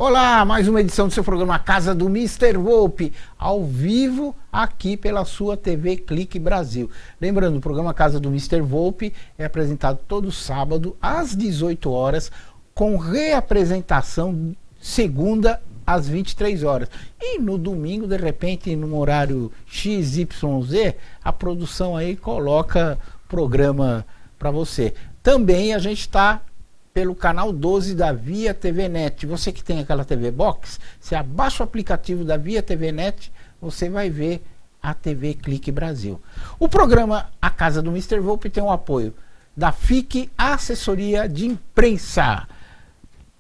Olá, mais uma edição do seu programa Casa do Mr. Volpe, ao vivo aqui pela sua TV Clique Brasil. Lembrando, o programa Casa do Mr. Volpe é apresentado todo sábado às 18 horas, com reapresentação segunda às 23 horas. E no domingo, de repente, num horário XYZ, a produção aí coloca programa para você. Também a gente está pelo canal 12 da Via TV Net. Você que tem aquela TV Box, você abaixa o aplicativo da Via TV Net, você vai ver a TV Clique Brasil. O programa A Casa do Mr. Volpe tem o apoio da FIC Assessoria de Imprensa,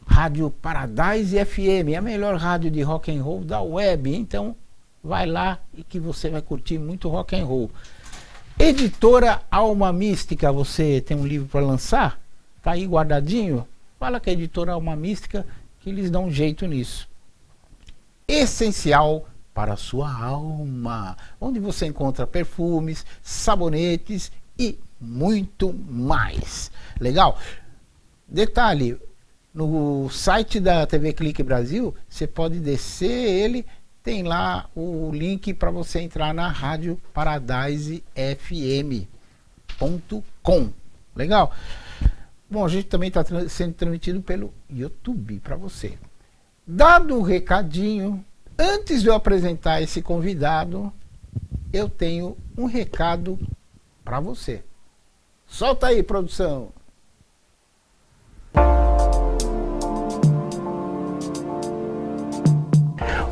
Rádio Paradise FM, a melhor rádio de rock and roll da web. Então vai lá e que você vai curtir muito rock and roll. Editora Alma Mística, você tem um livro para lançar? Tá aí guardadinho? Fala com a editora Alma Mística que eles dão um jeito nisso. Essencial para a sua alma, onde você encontra perfumes, sabonetes e muito mais. Legal? Detalhe, no site da TV Clique Brasil, você pode descer ele, tem lá o link para você entrar na rádio paradisefm.com. Legal? Bom, a gente também está sendo transmitido pelo YouTube para você. Dado o recadinho, antes de eu apresentar esse convidado, eu tenho um recado para você. Solta aí, produção.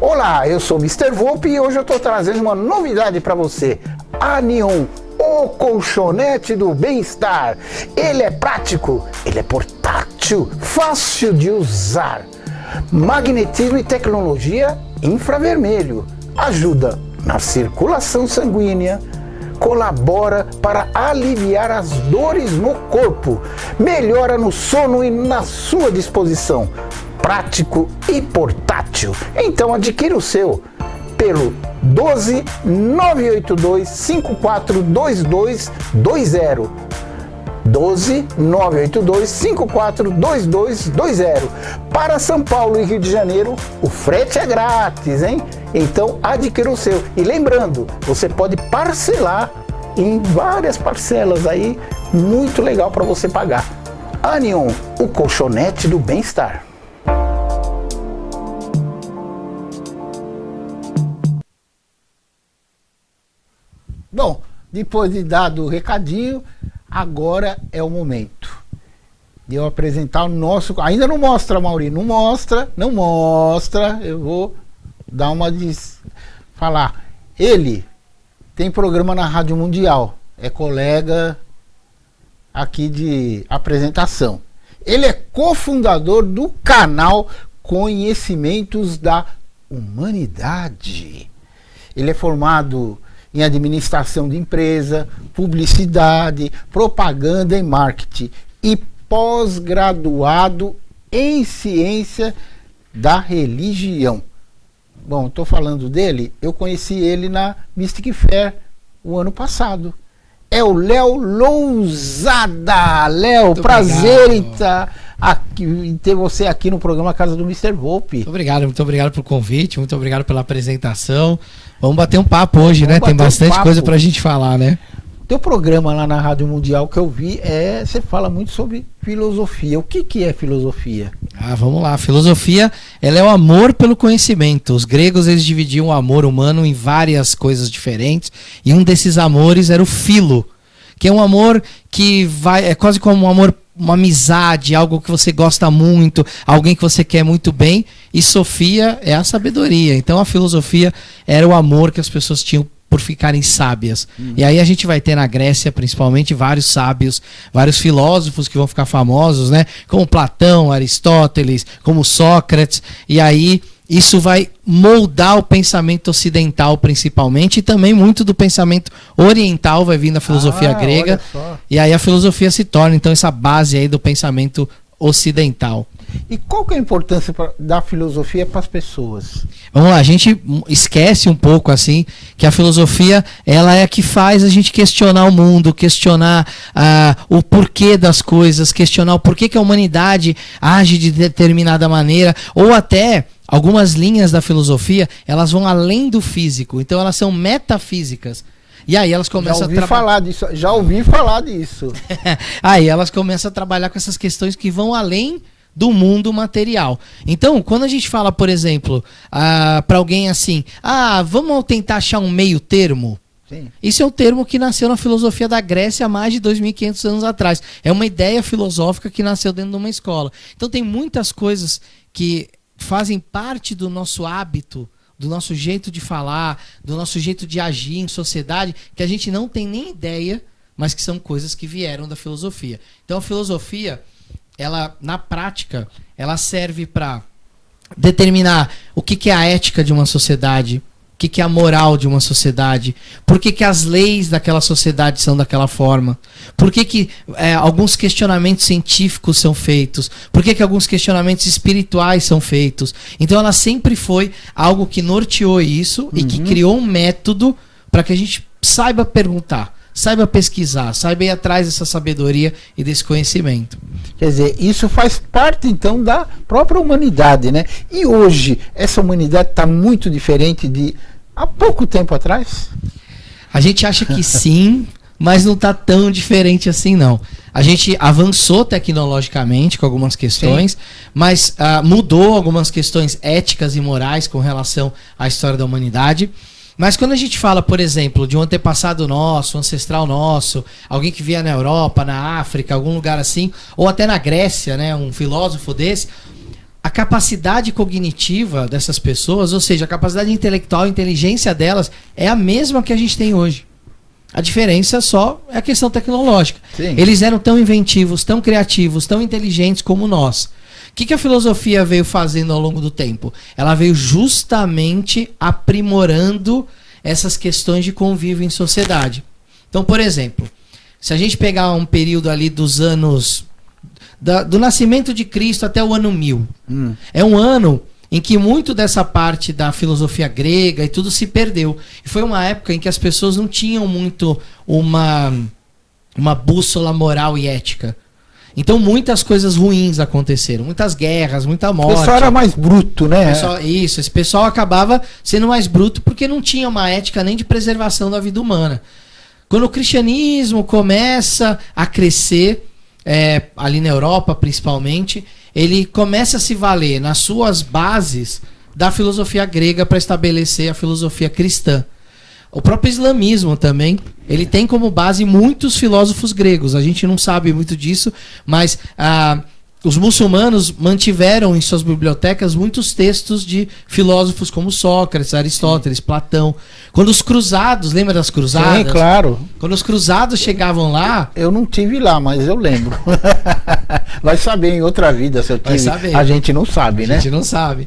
Olá, eu sou o Mr. Volpe e hoje eu estou trazendo uma novidade para você. A Neon, o colchonete do bem-estar. Ele é prático, ele é portátil, fácil de usar. Magnetismo e tecnologia infravermelho. Ajuda na circulação sanguínea. Colabora para aliviar as dores no corpo. Melhora no sono e na sua disposição. Prático e portátil. Então adquira o seu pelo 12 982 542220. 12 982 542220. Para São Paulo e Rio de Janeiro, o frete é grátis, hein? Então adquira o seu. E lembrando, você pode parcelar em várias parcelas aí, muito legal para você pagar. Anion, o colchonete do bem-estar. Bom, depois de dado o recadinho, agora é o momento de eu apresentar o nosso... Ainda não mostra, Mauri, não mostra. Eu vou dar uma de... falar. Ele tem programa na Rádio Mundial, é colega aqui de apresentação. Ele é cofundador do canal Conhecimentos da Humanidade. Ele é formado em administração de empresa, publicidade, propaganda e marketing e pós-graduado em ciência da religião. Bom, estou falando dele, eu conheci ele na Mystic Fair o ano passado. É o Léo Lousada. Léo, prazer em ter você aqui no programa Casa do Mr. Volpe. Muito obrigado pelo convite, muito obrigado pela apresentação. Vamos bater um papo hoje, né? Tem bastante coisa pra gente falar, né? Teu programa lá na Rádio Mundial que eu vi, você fala muito sobre filosofia. O que é filosofia? Vamos lá. A filosofia, ela é o amor pelo conhecimento. Os gregos, eles dividiam o amor humano em várias coisas diferentes. E um desses amores era o filo, que é um amor que é quase como um amor, uma amizade, algo que você gosta muito, alguém que você quer muito bem. E Sofia é a sabedoria. Então a filosofia era o amor que as pessoas tinham por ficarem sábias. E aí a gente vai ter na Grécia, principalmente, vários sábios, vários filósofos que vão ficar famosos, né? Como Platão, Aristóteles, como Sócrates. E aí isso vai moldar o pensamento ocidental, principalmente, e também muito do pensamento oriental vai vir da filosofia grega. E aí a filosofia se torna, então, essa base aí do pensamento ocidental. E qual que é a importância da filosofia para as pessoas? Vamos lá, a gente esquece um pouco assim que a filosofia ela é a que faz a gente questionar o mundo, questionar o porquê das coisas, questionar o porquê que a humanidade age de determinada maneira, ou até algumas linhas da filosofia, elas vão além do físico, então elas são metafísicas. E aí elas começam Já ouvi falar disso. Aí elas começam a trabalhar com essas questões que vão além do mundo material. Então, quando a gente fala, por exemplo, para alguém assim, vamos tentar achar um meio termo. Sim. Isso é um termo que nasceu na filosofia da Grécia há mais de 2.500 anos atrás. É uma ideia filosófica que nasceu dentro de uma escola. Então tem muitas coisas que fazem parte do nosso hábito, do nosso jeito de falar, do nosso jeito de agir em sociedade, que a gente não tem nem ideia, mas que são coisas que vieram da filosofia. Então a filosofia, ela na prática, ela serve para determinar o que é a ética de uma sociedade, o que é a moral de uma sociedade, por que as leis daquela sociedade são daquela forma, por que alguns questionamentos científicos são feitos, por que alguns questionamentos espirituais são feitos. Então ela sempre foi algo que norteou isso e que criou um método para que a gente saiba perguntar, saiba pesquisar, saiba ir atrás dessa sabedoria e desse conhecimento. Quer dizer, isso faz parte então da própria humanidade, né? E hoje, essa humanidade está muito diferente de há pouco tempo atrás? A gente acha que sim, mas não está tão diferente assim não. A gente avançou tecnologicamente com algumas questões, sim, mas mudou algumas questões éticas e morais com relação à história da humanidade. Mas quando a gente fala, por exemplo, de um antepassado nosso, um ancestral nosso, alguém que via na Europa, na África, algum lugar assim, ou até na Grécia, né, um filósofo desse, a capacidade cognitiva dessas pessoas, ou seja, a capacidade intelectual, a inteligência delas, é a mesma que a gente tem hoje. A diferença só é a questão tecnológica. Sim. Eles eram tão inventivos, tão criativos, tão inteligentes como nós. O que a filosofia veio fazendo ao longo do tempo? Ela veio justamente aprimorando essas questões de convívio em sociedade. Então, por exemplo, se a gente pegar um período ali dos anos... do nascimento de Cristo até o ano 1000. É um ano em que muito dessa parte da filosofia grega e tudo se perdeu. E foi uma época em que as pessoas não tinham muito uma bússola moral e ética. Então muitas coisas ruins aconteceram, muitas guerras, muita morte. O pessoal era mais bruto, né? Esse pessoal acabava sendo mais bruto porque não tinha uma ética nem de preservação da vida humana. Quando o cristianismo começa a crescer, ali na Europa principalmente, ele começa a se valer nas suas bases da filosofia grega para estabelecer a filosofia cristã. O próprio islamismo também, ele tem como base muitos filósofos gregos. A gente não sabe muito disso, mas os muçulmanos mantiveram em suas bibliotecas muitos textos de filósofos como Sócrates, Aristóteles, Platão. Quando os cruzados, lembra das cruzadas? Sim, claro. Quando os cruzados chegavam lá... Eu não tive lá, mas eu lembro. Vai saber em outra vida se eu tive. Vai saber. A gente não sabe, né? A gente não sabe.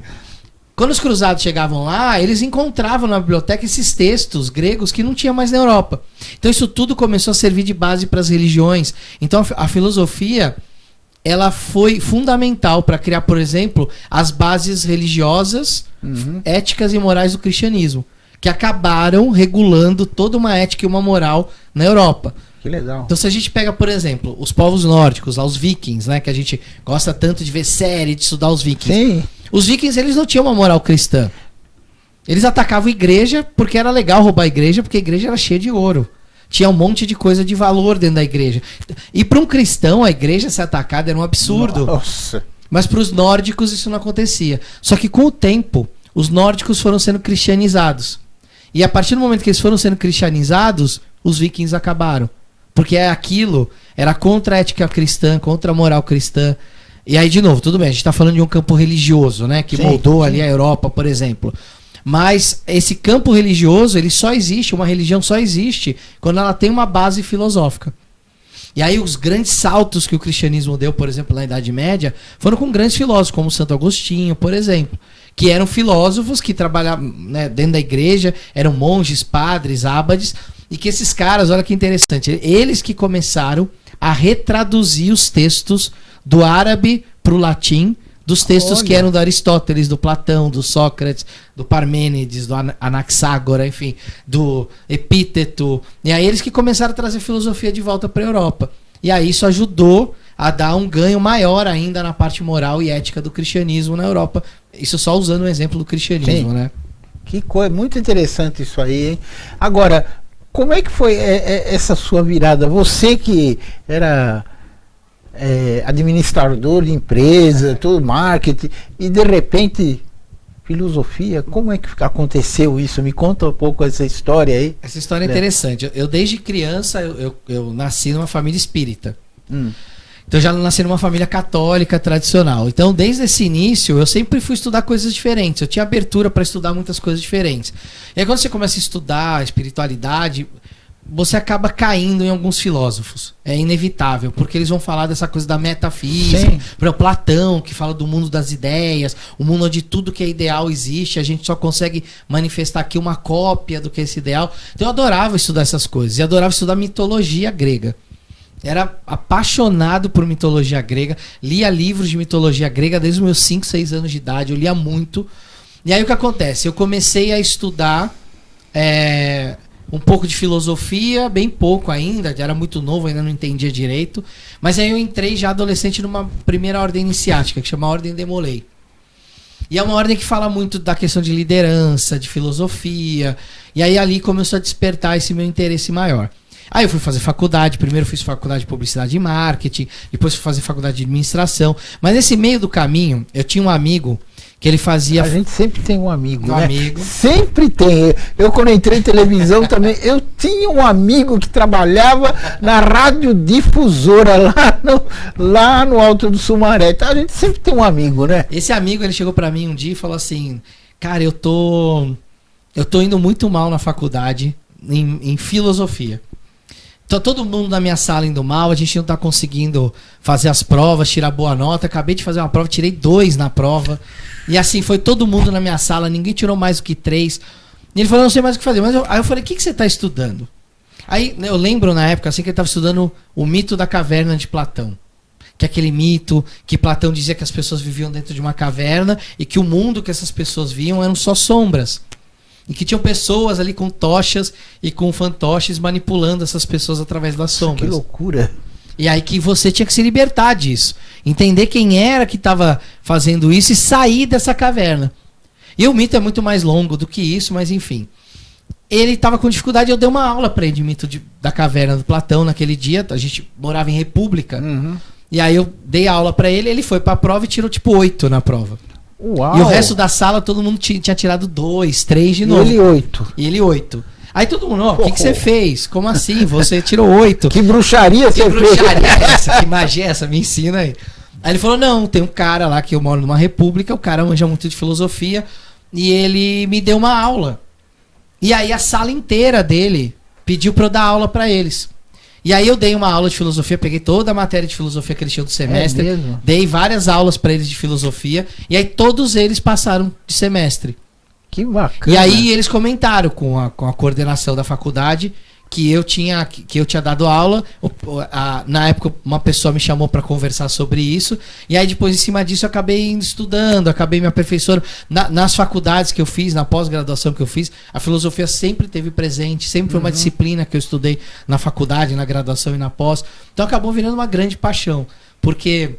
Quando os cruzados chegavam lá, eles encontravam na biblioteca esses textos gregos que não tinha mais na Europa. Então isso tudo começou a servir de base para as religiões. Então a filosofia, ela foi fundamental para criar, por exemplo, as bases religiosas, éticas e morais do cristianismo, que acabaram regulando toda uma ética e uma moral na Europa. Que legal. Então se a gente pega, por exemplo, os povos nórdicos, os vikings, né, que a gente gosta tanto de ver série, de estudar os vikings. Sim. Os vikings, eles não tinham uma moral cristã. Eles atacavam a igreja porque era legal roubar a igreja, porque a igreja era cheia de ouro. Tinha um monte de coisa de valor dentro da igreja. E para um cristão, a igreja ser atacada era um absurdo. Nossa. Mas para os nórdicos isso não acontecia. Só que com o tempo, os nórdicos foram sendo cristianizados. E a partir do momento que eles foram sendo cristianizados, os vikings acabaram. Porque aquilo era contra a ética cristã, contra a moral cristã. E aí, de novo, tudo bem, a gente está falando de um campo religioso, né? Que moldou ali a Europa, por exemplo. Mas esse campo religioso, ele só existe, uma religião só existe quando ela tem uma base filosófica. E aí os grandes saltos que o cristianismo deu, por exemplo, na Idade Média, foram com grandes filósofos, como Santo Agostinho, por exemplo. Que eram filósofos que trabalhavam, né, dentro da igreja, eram monges, padres, ábades. E que esses caras, olha que interessante, eles que começaram a retraduzir os textos do árabe para o latim dos textos que eram do Aristóteles, do Platão, do Sócrates, do Parmênides, do Anaxágora, enfim, do Epíteto. E aí eles que começaram a trazer filosofia de volta para a Europa. E aí isso ajudou a dar um ganho maior ainda na parte moral e ética do cristianismo na Europa. Isso só usando o exemplo do cristianismo, Sim. né? Que coisa, muito interessante isso aí, hein? Agora, como é que foi essa sua virada? Você que era administrador de empresa, todo marketing, e de repente filosofia, como é que aconteceu isso? Me conta um pouco essa história aí. Essa história é interessante. Eu desde criança, eu nasci numa família espírita. Então eu já nasci numa família católica tradicional. Então desde esse início eu sempre fui estudar coisas diferentes. Eu tinha abertura para estudar muitas coisas diferentes. E aí quando você começa a estudar espiritualidade, você acaba caindo em alguns filósofos. É inevitável, porque eles vão falar dessa coisa da metafísica. Por exemplo, Platão, que fala do mundo das ideias, o mundo onde tudo que é ideal existe, a gente só consegue manifestar aqui uma cópia do que é esse ideal. Então eu adorava estudar essas coisas, e adorava estudar mitologia grega. Era apaixonado por mitologia grega, lia livros de mitologia grega desde os meus 5, 6 anos de idade, eu lia muito. E aí o que acontece? Eu comecei a estudar um pouco de filosofia, bem pouco ainda, já era muito novo, ainda não entendia direito. Mas aí eu entrei já adolescente numa primeira ordem iniciática, que chama Ordem de Molay. E é uma ordem que fala muito da questão de liderança, de filosofia. E aí ali começou a despertar esse meu interesse maior. Aí eu fui fazer faculdade, primeiro fiz faculdade de publicidade e marketing, depois fui fazer faculdade de administração. Mas nesse meio do caminho, eu tinha um amigo que ele fazia... A gente sempre tem um amigo, um né? amigo. Sempre tem. Eu quando entrei em televisão também, eu tinha um amigo que trabalhava na radiodifusora lá no Alto do Sumaré. Então a gente sempre tem um amigo, né? Esse amigo, ele chegou pra mim um dia e falou assim: cara, eu tô indo muito mal na faculdade em filosofia. Tá todo mundo na minha sala indo mal, a gente não tá conseguindo fazer as provas, tirar boa nota. Acabei de fazer uma prova, tirei 2 na prova. E assim, foi todo mundo na minha sala, ninguém tirou mais do que 3. E ele falou, não sei mais o que fazer. Aí eu falei, o que você tá estudando? Aí eu lembro na época assim que ele tava estudando o mito da caverna de Platão. Que é aquele mito que Platão dizia que as pessoas viviam dentro de uma caverna e que o mundo que essas pessoas viam eram só sombras. E que tinham pessoas ali com tochas e com fantoches manipulando essas pessoas através das sombras. Que loucura. E aí que você tinha que se libertar disso. Entender quem era que estava fazendo isso e sair dessa caverna. E o mito é muito mais longo do que isso, mas enfim. Ele estava com dificuldade, eu dei uma aula para ele de mito da caverna do Platão naquele dia. A gente morava em República. E aí eu dei a aula para ele, ele foi para a prova e tirou tipo 8 na prova. Uau. E o resto da sala, todo mundo tinha tirado 2, 3 de novo. E ele 8. Aí todo mundo, o que você fez? Como assim? Você tirou 8. Que bruxaria você fez? Que bruxaria é essa? Que magia é essa? Me ensina aí. Aí ele falou, não, tem um cara lá que eu moro numa república, o cara manja muito de filosofia, e ele me deu uma aula. E aí a sala inteira dele pediu pra eu dar aula pra eles. E aí eu dei uma aula de filosofia, peguei toda a matéria de filosofia que eles tinham do semestre, dei várias aulas pra eles de filosofia, e aí todos eles passaram de semestre. Que bacana. E aí eles comentaram com a coordenação da faculdade que eu tinha dado aula. Na época uma pessoa me chamou para conversar sobre isso, e aí depois em cima disso eu acabei indo estudando, acabei me aperfeiçoando nas faculdades que eu fiz, na pós-graduação que eu fiz. A filosofia sempre esteve presente, sempre foi uma disciplina que eu estudei na faculdade, na graduação e na pós. Então acabou virando uma grande paixão, porque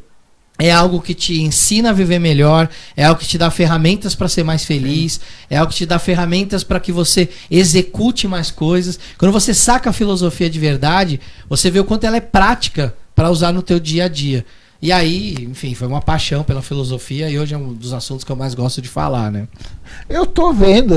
é algo que te ensina a viver melhor, é algo que te dá ferramentas para ser mais feliz, é algo que te dá ferramentas para que você execute mais coisas. Quando você saca a filosofia de verdade, você vê o quanto ela é prática para usar no teu dia a dia. E aí, enfim, foi uma paixão pela filosofia e hoje é um dos assuntos que eu mais gosto de falar, né? Eu tô vendo,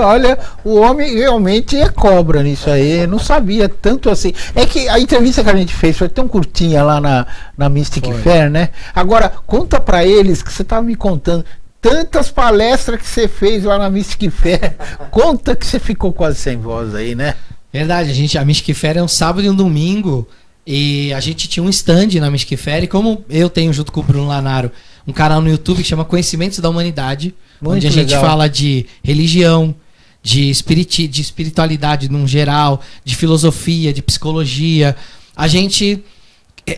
olha, o homem realmente é cobra nisso aí, eu não sabia tanto assim. É que a entrevista que a gente fez foi tão curtinha lá na Mystic Fair, né? Agora, conta pra eles que você tava me contando tantas palestras que você fez lá na Mystic Fair. Conta que você ficou quase sem voz aí, né? Verdade, a Mystic Fair é um sábado e um domingo. E a gente tinha um stand na Mystic Fair, e como eu tenho junto com o Bruno Lanaro um canal no YouTube que chama Conhecimentos da Humanidade, onde a gente fala de religião, de espiritualidade num geral, de filosofia, de psicologia. A gente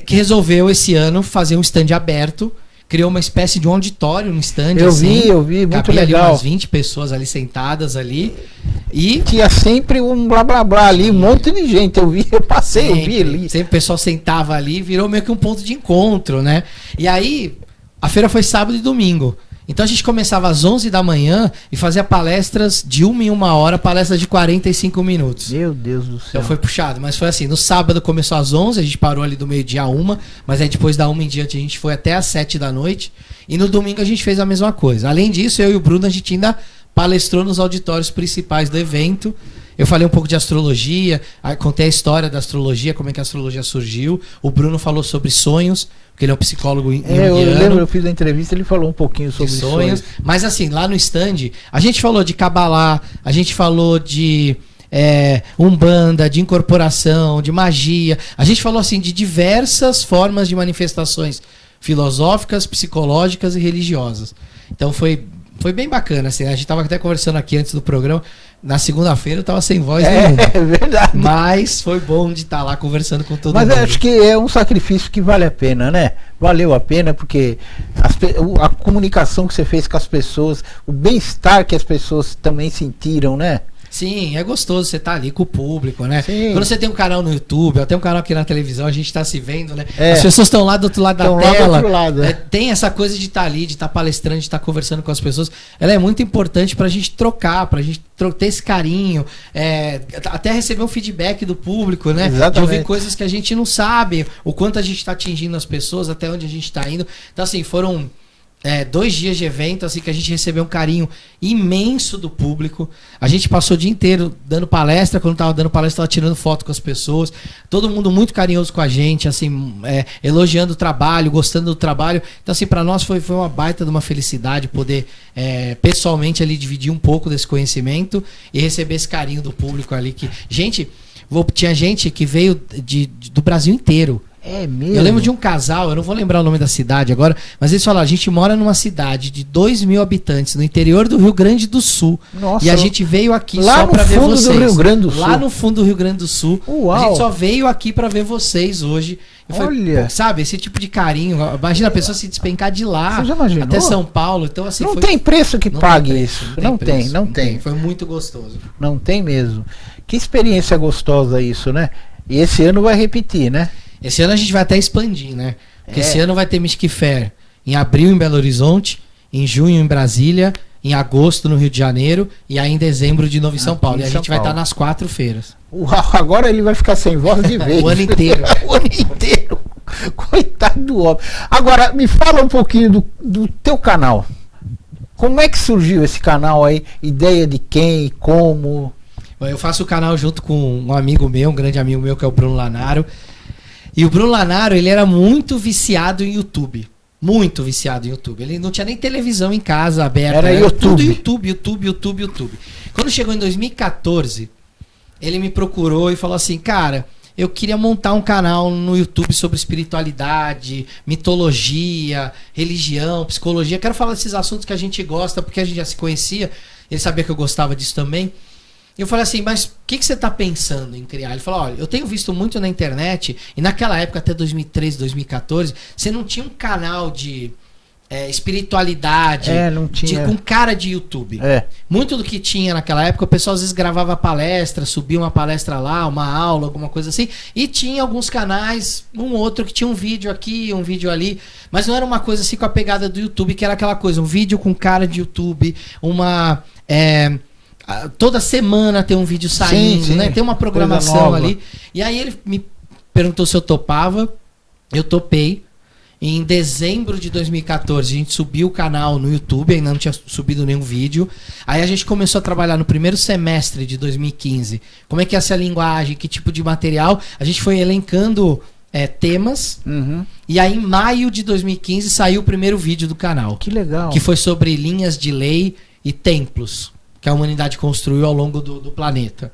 que resolveu esse ano fazer um stand aberto criou uma espécie de um auditório no stand. Eu assim, vi, muito cabia legal. Ali umas 20 pessoas ali sentadas ali. E tinha sempre um blá blá blá ali, um monte de gente. Eu vi, eu passei, eu vi ali. Sempre o pessoal sentava ali, virou meio que um ponto de encontro, né? E aí, a feira foi sábado e domingo. Então a gente começava às 11 da manhã e fazia palestras de 1 em 1 hora, palestras de 45 minutos. Meu Deus do céu. Então foi puxado, mas foi assim, no sábado começou às 11, a gente parou ali do meio-dia a 1, mas aí depois da 1 em diante a gente foi até às 7 da noite, e no domingo a gente fez a mesma coisa. Além disso, eu e o Bruno, a gente ainda palestrou nos auditórios principais do evento. Eu falei um pouco de astrologia, contei a história da astrologia, como é que a astrologia surgiu. O Bruno falou sobre sonhos, porque ele é um psicólogo eu lembro, eu fiz a entrevista, ele falou um pouquinho sobre sonhos. Mas assim, lá no stand, a gente falou de Kabbalah, a gente falou de Umbanda, de incorporação, de magia. A gente falou assim de diversas formas de manifestações filosóficas, psicológicas e religiosas. Então foi bem bacana, assim, a gente estava até conversando aqui antes do programa. Na segunda-feira eu estava sem voz nenhuma. É verdade. Mas foi bom de estar lá conversando com todo mundo. Mas eu acho que é um sacrifício que vale a pena, né? Valeu a pena, porque a comunicação que você fez com as pessoas, o bem-estar que as pessoas também sentiram, né? Sim, é gostoso você estar ali com o público, né? Sim. Quando você tem um canal no YouTube, ou tem um canal aqui na televisão, a gente está se vendo, né? É. As pessoas estão lá do outro lado da Estão lá do tela. outro lado, é. Tem essa coisa de estar ali, de estar palestrando, de estar conversando com as pessoas. Ela é muito importante para a gente trocar, para a gente ter esse carinho, até receber um feedback do público, né? Exatamente. De ouvir coisas que a gente não sabe, o quanto a gente está atingindo as pessoas, até onde a gente está indo. Então, assim, foram 2 dias de evento, assim, que a gente recebeu um carinho imenso do público. A gente passou o dia inteiro dando palestra. Quando tava dando palestra, tava tirando foto com as pessoas. Todo mundo muito carinhoso com a gente, assim, elogiando o trabalho, gostando do trabalho. Então, assim, para nós foi uma baita de uma felicidade poder pessoalmente ali dividir um pouco desse conhecimento e receber esse carinho do público ali. Tinha gente que veio do Brasil inteiro. É mesmo? Eu lembro de um casal, eu não vou lembrar o nome da cidade agora, mas eles falaram, a gente mora numa cidade de 2.000 habitantes, no interior do Rio Grande do Sul. Nossa, e a gente veio aqui lá só pra ver vocês. Lá no fundo do Rio Grande do Sul. Lá no fundo do Rio Grande do Sul. Uau. A gente só veio aqui pra ver vocês hoje. Olha. Pô, sabe, esse tipo de carinho. Imagina a pessoa se despencar de lá Você já imaginou? até São Paulo. Então, assim, não tem preço que pague isso. Não preço. tem. Foi muito gostoso. Não tem mesmo. Que experiência gostosa isso, né? E esse ano vai repetir, né? Esse ano a gente vai até expandir, né? Porque esse ano vai ter Mystic Fair em abril em Belo Horizonte, em junho em Brasília, em agosto no Rio de Janeiro e aí em dezembro de novo em São Paulo. E a gente vai estar nas 4 feiras. Uau, agora ele vai ficar sem voz de vez. O ano inteiro. O ano inteiro. Coitado do homem. Agora, me fala um pouquinho do teu canal. Como é que surgiu esse canal aí? Ideia de quem, como? Eu faço o canal junto com um amigo meu, um grande amigo meu, que é o Bruno Lanaro. E o Bruno Lanaro, ele era muito viciado em YouTube. Muito viciado em YouTube. Ele não tinha nem televisão em casa aberta. Era YouTube. Tudo YouTube. Quando chegou em 2014, ele me procurou e falou assim, cara, eu queria montar um canal no YouTube sobre espiritualidade, mitologia, religião, psicologia. Quero falar desses assuntos que a gente gosta, porque a gente já se conhecia. Ele sabia que eu gostava disso também. Eu falei assim, mas o que você está pensando em criar? Ele falou, olha, eu tenho visto muito na internet, e naquela época, até 2013, 2014, você não tinha um canal de espiritualidade não tinha. com cara de YouTube. Muito do que tinha naquela época, o pessoal às vezes gravava palestra, subia uma palestra lá, uma aula, alguma coisa assim, e tinha alguns canais, um outro que tinha um vídeo aqui, um vídeo ali, mas não era uma coisa assim com a pegada do YouTube, que era aquela coisa, um vídeo com cara de YouTube, toda semana tem um vídeo saindo, sim. Né? Tem uma programação ali. E aí ele me perguntou se eu topava. Eu topei. Em dezembro de 2014, a gente subiu o canal no YouTube, ainda não tinha subido nenhum vídeo. Aí a gente começou a trabalhar no primeiro semestre de 2015. Como é que é essa linguagem, que tipo de material. A gente foi elencando temas. Uhum. E aí em maio de 2015 saiu o primeiro vídeo do canal. Que legal. Que foi sobre linhas de lei e templos que a humanidade construiu ao longo do planeta.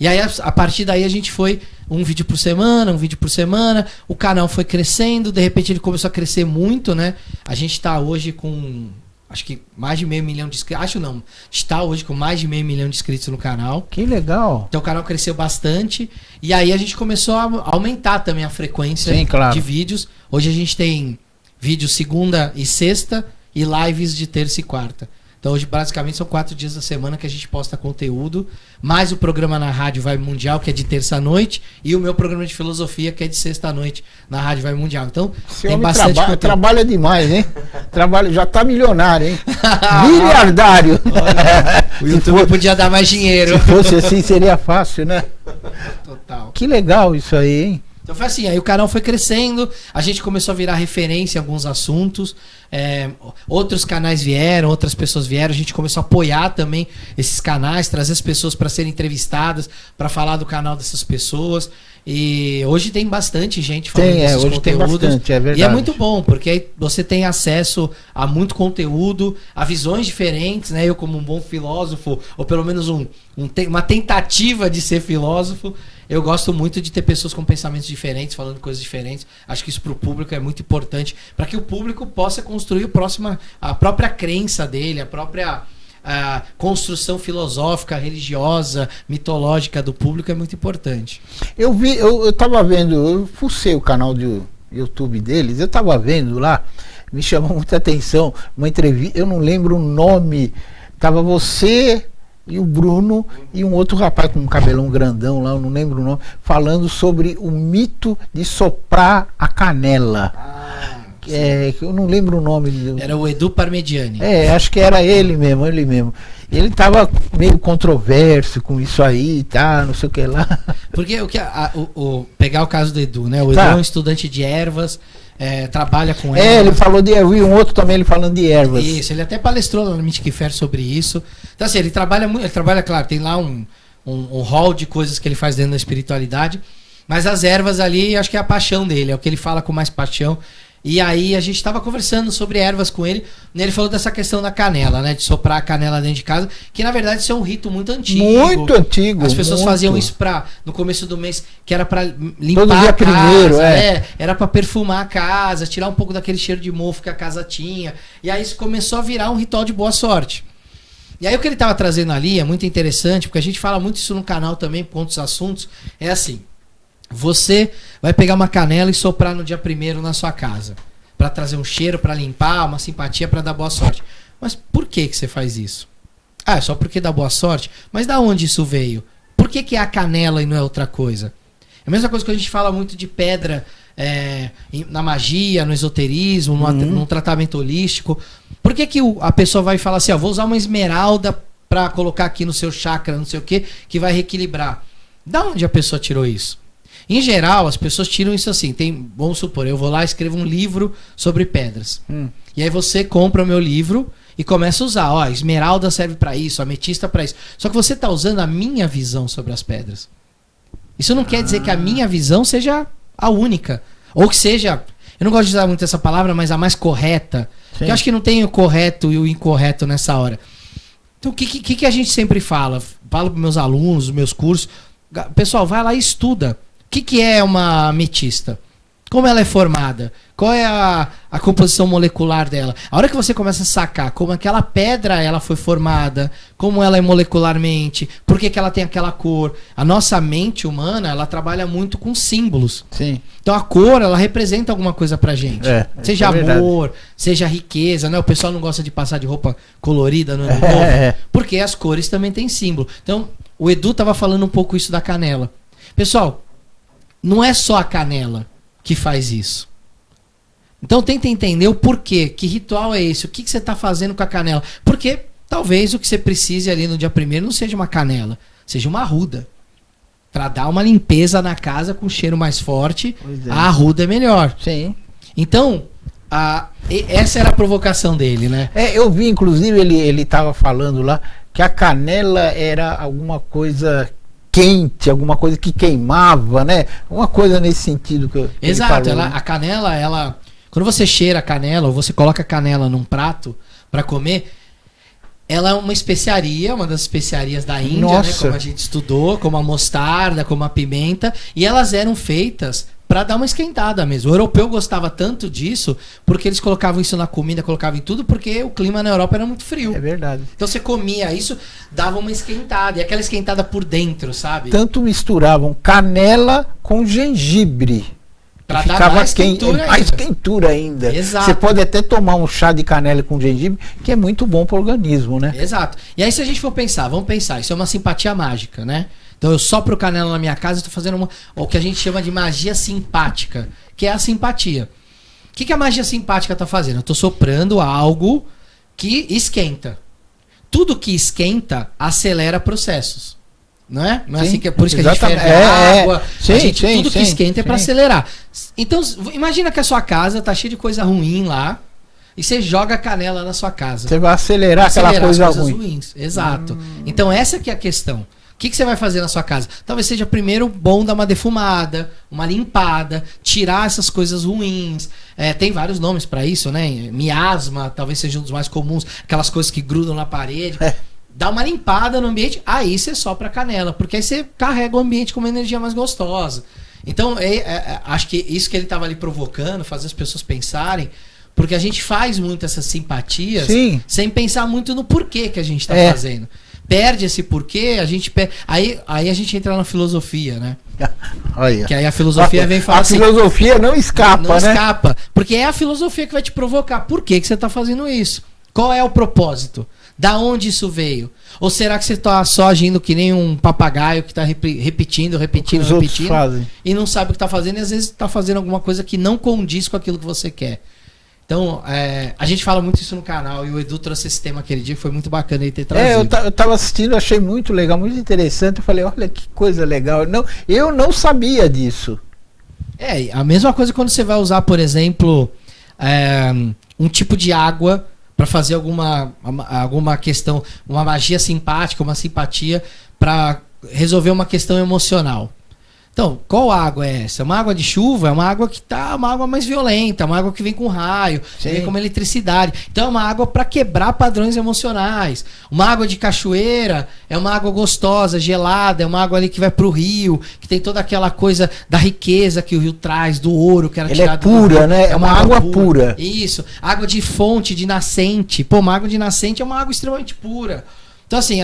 E aí, a partir daí, a gente foi um vídeo por semana, o canal foi crescendo, de repente ele começou a crescer muito, né? A gente está hoje com, acho que mais de 500 mil de inscritos, está hoje com mais de 500 mil de inscritos no canal. Que legal. Então o canal cresceu bastante, e aí a gente começou a aumentar também a frequência de vídeos. Hoje a gente tem vídeo segunda e sexta e lives de terça e quarta. Então hoje basicamente são 4 dias da semana que a gente posta conteúdo, mais o programa na Rádio Vibe Mundial, que é de terça à noite, e o meu programa de filosofia, que é de sexta à noite na Rádio Vibe Mundial. Então tem bastante conteúdo. Trabalha demais, hein? Já tá milionário, hein? Miliardário. Olha, o YouTube podia dar mais dinheiro. Se fosse assim seria fácil, né? Total. Que legal isso aí, hein? Então foi assim, aí o canal foi crescendo, a gente começou a virar referência em alguns assuntos, outros canais vieram, outras pessoas vieram, a gente começou a apoiar também esses canais, trazer as pessoas para serem entrevistadas, para falar do canal dessas pessoas. E hoje tem bastante gente falando desses hoje conteúdos. Tem bastante, é verdade. E é muito bom, porque aí você tem acesso a muito conteúdo, a visões diferentes, né? Eu como um bom filósofo, ou pelo menos uma tentativa de ser filósofo, eu gosto muito de ter pessoas com pensamentos diferentes, falando coisas diferentes. Acho que isso para o público é muito importante, para que o público possa construir a própria crença dele, a própria construção filosófica, religiosa, mitológica do público é muito importante. Eu tava vendo, eu fucei o canal do YouTube deles, eu tava vendo lá, me chamou muita atenção, uma entrevista, eu não lembro o nome, tava você e o Bruno e um outro rapaz com um cabelão grandão lá, eu não lembro o nome, falando sobre o mito de soprar a canela. Eu não lembro o nome. Era o Edu Parmediani. Acho que era ele mesmo. Ele tava meio controverso com isso aí, tá, não sei o que lá. Porque pegar o caso do Edu, né? O Edu é um estudante de ervas, trabalha com ervas. Ele falou de ervas, e um outro também ele falando de ervas. Isso, ele até palestrou lá no Mythic Fair sobre isso. Então assim, ele trabalha muito, claro, tem lá um hall de coisas que ele faz dentro da espiritualidade, mas as ervas ali, acho que é a paixão dele, é o que ele fala com mais paixão. E aí a gente estava conversando sobre ervas com ele, e ele falou dessa questão da canela, né? De soprar a canela dentro de casa, que na verdade isso é um rito muito antigo. Muito antigo. As pessoas faziam isso no começo do mês, que era para limpar todo dia a casa, primeiro, era para perfumar a casa, tirar um pouco daquele cheiro de mofo que a casa tinha. E aí isso começou a virar um ritual de boa sorte. E aí o que ele estava trazendo ali é muito interessante, porque a gente fala muito isso no canal também, com outros assuntos, é assim: você vai pegar uma canela e soprar no dia 1º na sua casa, para trazer um cheiro, para limpar, uma simpatia, para dar boa sorte. Mas por que você faz isso? É só porque dá boa sorte? Mas da onde isso veio? Por que é a canela e não é outra coisa? É a mesma coisa que a gente fala muito de pedra na magia, no esoterismo, no tratamento holístico. Por que a pessoa vai falar assim, vou usar uma esmeralda para colocar aqui no seu chakra, não sei o que vai reequilibrar? Da onde a pessoa tirou isso? Em geral, as pessoas tiram isso assim. Vamos supor, eu vou lá e escrevo um livro sobre pedras. E aí você compra o meu livro e começa a usar. A esmeralda serve para isso, a ametista para isso. Só que você está usando a minha visão sobre as pedras. Isso não quer dizer que a minha visão seja a única. Ou que seja, eu não gosto de usar muito essa palavra, mas a mais correta. Porque eu acho que não tem o correto e o incorreto nessa hora. Então o que a gente sempre fala? Falo para meus alunos, meus cursos. Pessoal, vai lá e estuda. O que é uma ametista? Como ela é formada? Qual é a composição molecular dela? A hora que você começa a sacar como aquela pedra ela foi formada, como ela é molecularmente, por que ela tem aquela cor. A nossa mente humana, ela trabalha muito com símbolos. Sim. Então a cor, ela representa alguma coisa pra gente. Seja amor, seja riqueza, né? O pessoal não gosta de passar de roupa colorida no ano novo, porque as cores também têm símbolo. Então, o Edu tava falando um pouco isso da canela. Pessoal, não é só a canela que faz isso. Então tenta entender o porquê. Que ritual é esse? O que você está fazendo com a canela? Porque talvez o que você precise ali no dia 1º não seja uma canela, seja uma arruda. Para dar uma limpeza na casa com cheiro mais forte, a arruda é melhor. Sim. Então, essa era a provocação dele, né? Eu vi, inclusive, ele estava falando lá que a canela era alguma coisa quente, alguma coisa que queimava, né? Uma coisa nesse sentido que Exato, a canela, quando você cheira a canela, ou você coloca a canela num prato para comer, ela é uma especiaria, uma das especiarias da Índia, né? Como a gente estudou, como a mostarda, como a pimenta, e elas eram feitas para dar uma esquentada mesmo. O europeu gostava tanto disso, porque eles colocavam isso na comida, colocavam em tudo, porque o clima na Europa era muito frio. É verdade. Então você comia isso, dava uma esquentada, e aquela esquentada por dentro, sabe? Tanto misturavam canela com gengibre, Pra ficava dar mais quentura mais ainda. quentura ainda. Exato. Você pode até tomar um chá de canela com gengibre, que é muito bom pro organismo, né? Exato. E aí se a gente for pensar, vamos pensar, isso é uma simpatia mágica, né? Então eu sopro canela na minha casa e tô fazendo o que a gente chama de magia simpática, que é a simpatia. O que a magia simpática tá fazendo? Eu tô soprando algo que esquenta. Tudo que esquenta acelera processos. Não é? Não é assim que é por isso que a gente ferve água. Sim, tudo que esquenta é para acelerar. Então, imagina que a sua casa tá cheia de coisa ruim lá e você joga canela na sua casa. Você vai acelerar aquela coisa ruim. Ruins. Exato. Então, essa que é a questão. O que você vai fazer na sua casa? Talvez seja primeiro bom dar uma defumada, uma limpada, tirar essas coisas ruins. Tem vários nomes para isso, né? Miasma, talvez seja um dos mais comuns. Aquelas coisas que grudam na parede. Dá uma limpada no ambiente, aí você sopra a canela, porque aí você carrega o ambiente com uma energia mais gostosa. Então, acho que isso que ele estava ali provocando, fazer as pessoas pensarem, porque a gente faz muito essas simpatias sem pensar muito no porquê que a gente está fazendo. Perde esse porquê, a gente aí a gente entra na filosofia, né? Olha. Que aí a filosofia vem falar assim, a filosofia não escapa, não né? Não escapa, porque é a filosofia que vai te provocar. Por que você está fazendo isso? Qual é o propósito? Da onde isso veio? Ou será que você está só agindo que nem um papagaio que está repetindo e não sabe o que está fazendo e às vezes está fazendo alguma coisa que não condiz com aquilo que você quer? Então, a gente fala muito isso no canal e o Edu trouxe esse tema aquele dia, foi muito bacana ele ter trazido. Eu estava assistindo, achei muito legal, muito interessante. Eu falei, olha que coisa legal. Eu não sabia disso. A mesma coisa quando você vai usar, por exemplo, um tipo de água para fazer alguma questão, uma magia simpática, uma simpatia para resolver uma questão emocional. Então, qual água é essa? Uma água de chuva é uma água que uma água mais violenta, uma água que vem com raio, que vem com eletricidade. Então é uma água para quebrar padrões emocionais. Uma água de cachoeira é uma água gostosa, gelada, é uma água ali que vai pro rio, que tem toda aquela coisa da riqueza que o rio traz, do ouro que era tirado do rio. É pura, né? É uma água pura. Isso. Água de fonte, de nascente. Pô, uma água de nascente é uma água extremamente pura. Então, assim,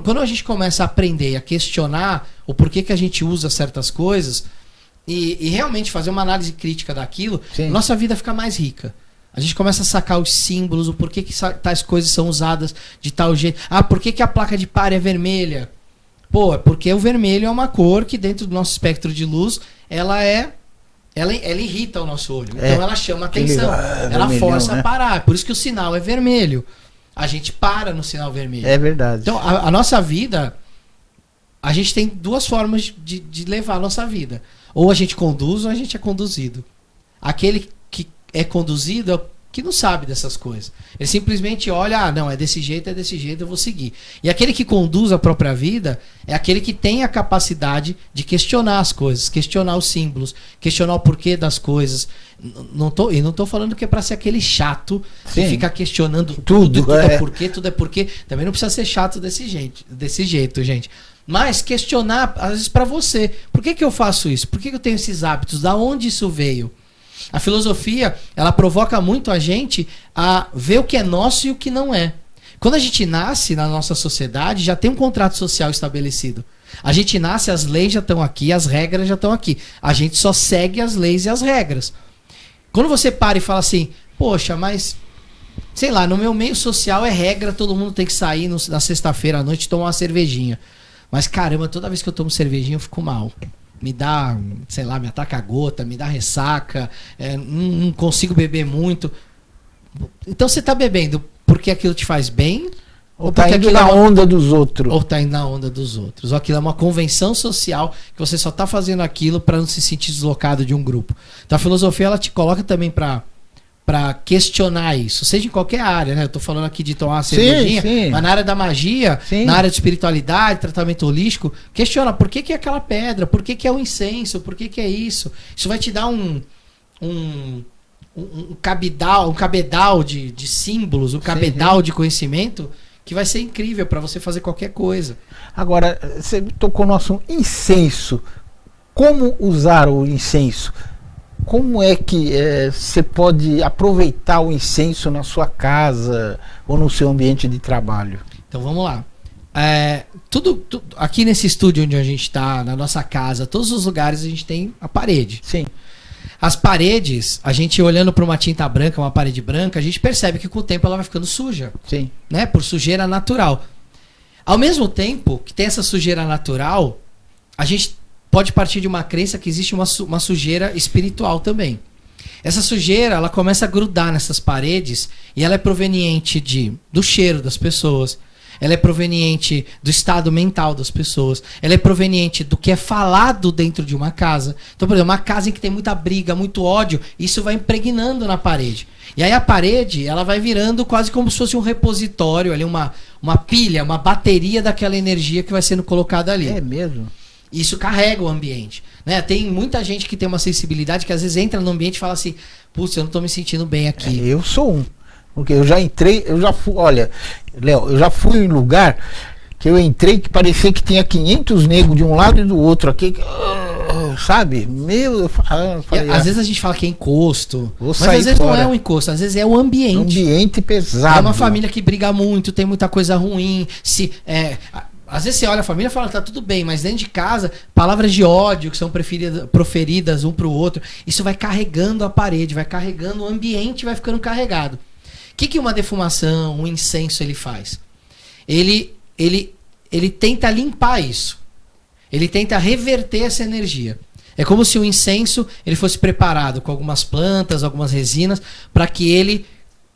quando a gente começa a aprender a questionar o porquê que a gente usa certas coisas e realmente fazer uma análise crítica daquilo, nossa vida fica mais rica. A gente começa a sacar os símbolos, o porquê que tais coisas são usadas de tal jeito. Por que a placa de par é vermelha? Pô, é porque o vermelho é uma cor que dentro do nosso espectro de luz, ela irrita o nosso olho. Então ela chama atenção. Ela força a parar. Por isso que o sinal é vermelho. A gente para no sinal vermelho. É verdade. Então, a nossa vida, a gente tem duas formas de levar a nossa vida. Ou a gente conduz ou a gente é conduzido. Aquele que é conduzido é o que não sabe dessas coisas. Ele simplesmente olha, não, é desse jeito, eu vou seguir. E aquele que conduz a própria vida é aquele que tem a capacidade de questionar as coisas, questionar os símbolos, questionar o porquê das coisas. Não tô falando que é para ser aquele chato que fica questionando tudo é porquê. Também não precisa ser chato desse jeito, gente. Mas questionar, às vezes, para você. Por que eu faço isso? Por que eu tenho esses hábitos? Da onde isso veio? A filosofia, ela provoca muito a gente a ver o que é nosso e o que não é. Quando a gente nasce na nossa sociedade, já tem um contrato social estabelecido. A gente nasce, as leis já estão aqui, as regras já estão aqui. A gente só segue as leis e as regras. Quando você para e fala assim, poxa, mas, sei lá, no meu meio social é regra, todo mundo tem que sair na sexta-feira à noite e tomar uma cervejinha. Mas caramba, toda vez que eu tomo cervejinha eu fico mal. Me dá, sei lá, me ataca a gota, me dá ressaca, não consigo beber muito. Então você está bebendo porque aquilo te faz bem? Ou tá indo na onda dos outros? Ou tá indo na onda dos outros. Ou aquilo é uma convenção social que você só tá fazendo aquilo para não se sentir deslocado de um grupo. Então a filosofia, ela te coloca também para questionar isso, seja em qualquer área, né? Eu tô falando aqui de tomar uma cervejinha, mas na área da magia, na área de espiritualidade, tratamento holístico, questiona por que é aquela pedra, por que é o incenso, por que é isso. Isso vai te dar um cabedal de símbolos, um cabedal de conhecimento que vai ser incrível para você fazer qualquer coisa. Agora, você tocou no assunto incenso. Como usar o incenso? Como é que você pode aproveitar o incenso na sua casa ou no seu ambiente de trabalho? Então vamos lá. Tudo aqui nesse estúdio onde a gente está, na nossa casa, todos os lugares a gente tem a parede. Sim. As paredes, a gente olhando para uma tinta branca, uma parede branca, a gente percebe que com o tempo ela vai ficando suja. Sim. Né? Por sujeira natural. Ao mesmo tempo que tem essa sujeira natural, a gente pode partir de uma crença que existe uma sujeira espiritual também. Essa sujeira, ela começa a grudar nessas paredes e ela é proveniente do cheiro das pessoas. Ela é proveniente do estado mental das pessoas. Ela é proveniente do que é falado dentro de uma casa. Então, por exemplo, uma casa em que tem muita briga, muito ódio, isso vai impregnando na parede. E aí a parede, ela vai virando quase como se fosse um repositório, ali uma pilha, uma bateria daquela energia que vai sendo colocada ali. É mesmo? Isso carrega o ambiente. Né? Tem muita gente que tem uma sensibilidade que às vezes entra no ambiente e fala assim, putz, eu não tô me sentindo bem aqui. Eu sou um. Porque eu já entrei, eu já fui, olha, Léo, eu já fui em lugar que eu entrei que parecia que tinha 500 negros de um lado e do outro aqui, sabe? Às vezes a gente fala que é encosto, mas às vezes fora. não é um encosto, às vezes é o ambiente. Ambiente pesado. É uma família que briga muito, tem muita coisa ruim, às vezes você olha a família e fala, tá tudo bem, mas dentro de casa, palavras de ódio que são proferidas um pro outro, isso vai carregando a parede, vai carregando o ambiente, vai ficando carregado. O que uma defumação, um incenso ele faz? Ele tenta limpar isso. Ele tenta reverter essa energia. É como se o incenso ele fosse preparado com algumas plantas, algumas resinas, para que ele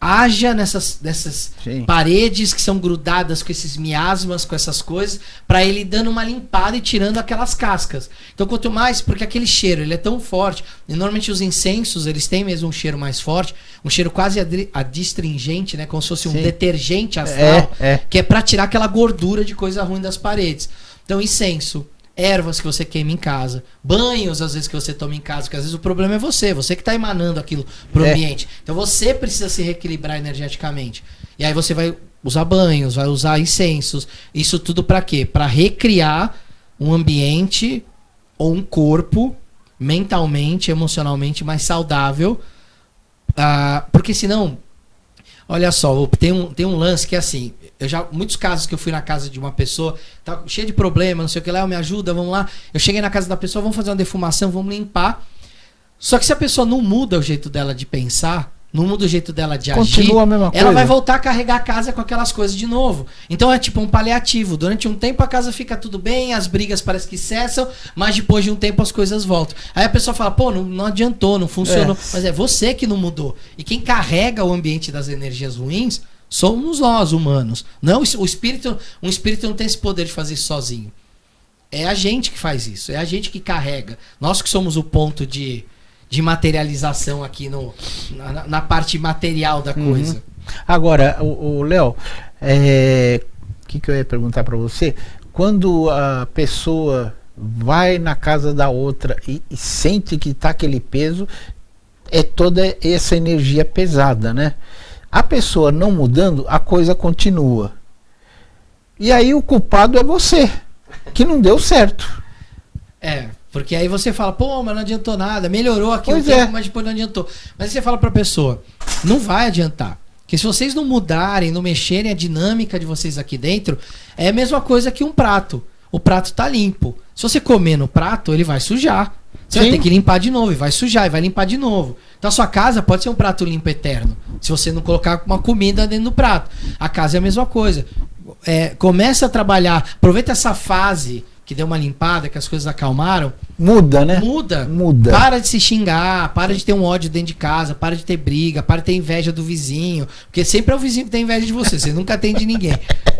haja nessas paredes que são grudadas com esses miasmas, com essas coisas, para ele dando uma limpada e tirando aquelas cascas. Então, quanto mais, porque aquele cheiro ele é tão forte, e normalmente os incensos eles têm mesmo um cheiro mais forte, um cheiro quase adstringente, né, como se fosse um detergente astral, que é para tirar aquela gordura de coisa ruim das paredes. Então, incenso, ervas que você queima em casa, banhos às vezes que você toma em casa, porque às vezes o problema é você que está emanando aquilo pro ambiente. Então você precisa se reequilibrar energeticamente. E aí você vai usar banhos, vai usar incensos, isso tudo para quê? Para recriar um ambiente ou um corpo mentalmente, emocionalmente mais saudável, porque senão, olha só, tem um lance que é assim, muitos casos que eu fui na casa de uma pessoa, tá cheio de problema, não sei o que lá, me ajuda, vamos lá. Eu cheguei na casa da pessoa, vamos fazer uma defumação, vamos limpar. Só que se a pessoa não muda o jeito dela de pensar, não muda o jeito dela de agir, a mesma coisa. Ela vai voltar a carregar a casa com aquelas coisas de novo. Então é tipo um paliativo. Durante um tempo a casa fica tudo bem, as brigas parece que cessam, mas depois de um tempo as coisas voltam. Aí a pessoa fala, pô, não adiantou, não funcionou. Mas é você que não mudou. E quem carrega o ambiente das energias ruins somos nós, humanos. Não, um espírito não tem esse poder de fazer isso sozinho. É a gente que faz isso. É a gente que carrega. Nós que somos o ponto de materialização aqui na parte material da coisa. Agora, o Léo, que eu ia perguntar para você? Quando a pessoa vai na casa da outra e sente que tá aquele peso, é toda essa energia pesada, né? A pessoa não mudando, a coisa continua. E aí o culpado é você, que não deu certo. Porque aí você fala, pô, mas não adiantou nada, melhorou aqui o tempo, mas depois não adiantou. Mas aí você fala pra pessoa, não vai adiantar. Porque se vocês não mudarem, não mexerem a dinâmica de vocês aqui dentro, é a mesma coisa que um prato. O prato tá limpo. Se você comer no prato, ele vai sujar. Você vai ter que limpar de novo, e vai sujar, e vai limpar de novo. Então a sua casa pode ser um prato limpo eterno, se você não colocar uma comida dentro do prato. A casa é a mesma coisa. Começa a trabalhar, aproveita essa fase que deu uma limpada, que as coisas acalmaram. Muda, né? Muda. Para de se xingar, para de ter um ódio dentro de casa, para de ter briga, para de ter inveja do vizinho. Porque sempre é o vizinho que tem inveja de você nunca tem de ninguém.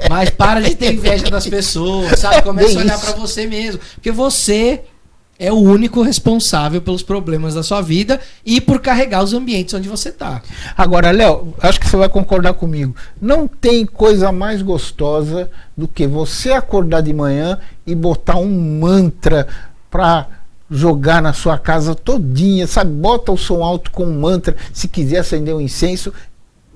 Mas para de ter inveja das pessoas, sabe? Começa a olhar para você mesmo. Porque você é o único responsável pelos problemas da sua vida e por carregar os ambientes onde você está. Agora, Léo, acho que você vai concordar comigo. Não tem coisa mais gostosa do que você acordar de manhã e botar um mantra para jogar na sua casa todinha, sabe? Bota o som alto com um mantra, se quiser acender um incenso,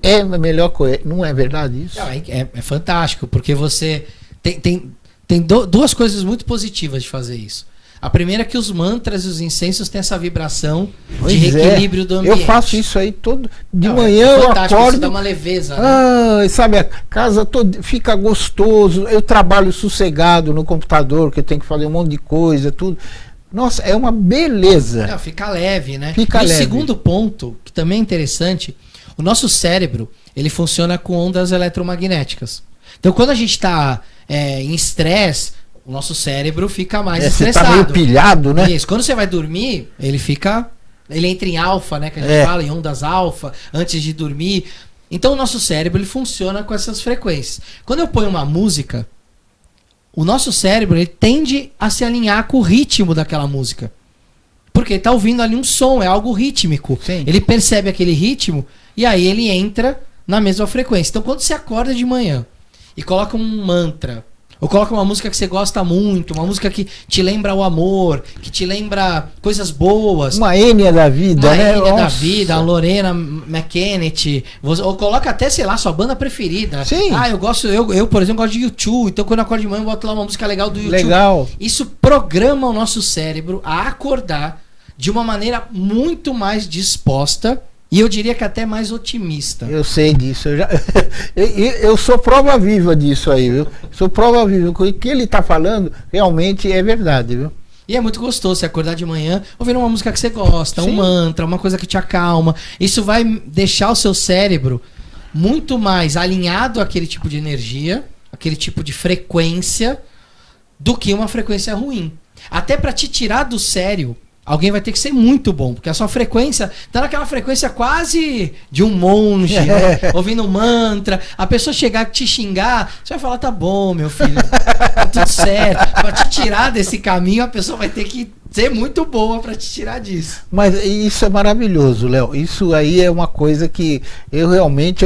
é a melhor coisa. Não é verdade isso? Não, é fantástico, porque você tem duas coisas muito positivas de fazer isso. A primeira é que os mantras e os incensos têm essa vibração de reequilíbrio do ambiente. Eu faço isso aí todo de manhã, eu acordo. Isso dá uma leveza, né? Sabe, a casa toda fica gostoso. Eu trabalho sossegado no computador, que eu tenho que fazer um monte de coisa, tudo. Nossa, é uma beleza. Não, fica leve, né? Fica leve. O segundo ponto, que também é interessante, o nosso cérebro, ele funciona com ondas eletromagnéticas. Então, quando a gente está em estresse, o nosso cérebro fica mais estressado. Você tá meio pilhado, né? Isso. Quando você vai dormir, ele entra em alfa, né? Que a gente fala, em ondas alfa, antes de dormir. Então, o nosso cérebro, ele funciona com essas frequências. Quando eu ponho uma música, o nosso cérebro, ele tende a se alinhar com o ritmo daquela música. Porque ele tá ouvindo ali um som, é algo rítmico. Sim. Ele percebe aquele ritmo e aí ele entra na mesma frequência. Então, quando você acorda de manhã e coloca um mantra, ou coloca uma música que você gosta muito, uma música que te lembra o amor, que te lembra coisas boas. Uma Enya da vida, né? Uma Enya da vida, a Lorena McKennett. Ou coloca até, sei lá, sua banda preferida. Sim. Eu, por exemplo, gosto de U2. Então, quando eu acordo de manhã, eu boto lá uma música legal do U2. Legal. Isso programa o nosso cérebro a acordar de uma maneira muito mais disposta e eu diria que até mais otimista. Eu sei disso. Eu sou prova viva disso aí, viu? Sou prova viva. O que ele tá falando realmente é verdade, viu? E é muito gostoso você acordar de manhã ouvindo uma música que você gosta, Sim. um mantra, uma coisa que te acalma. Isso vai deixar o seu cérebro muito mais alinhado àquele tipo de energia, aquele tipo de frequência, do que uma frequência ruim. Até para te tirar do sério, alguém vai ter que ser muito bom, porque a sua frequência tá naquela frequência quase de um monge, né? Ouvindo um mantra. A pessoa chegar e te xingar, você vai falar, tá bom, meu filho, tá tudo certo. Pra te tirar desse caminho, a pessoa vai ter que ser muito boa pra te tirar disso. Mas isso é maravilhoso, Léo. Isso aí é uma coisa que eu realmente,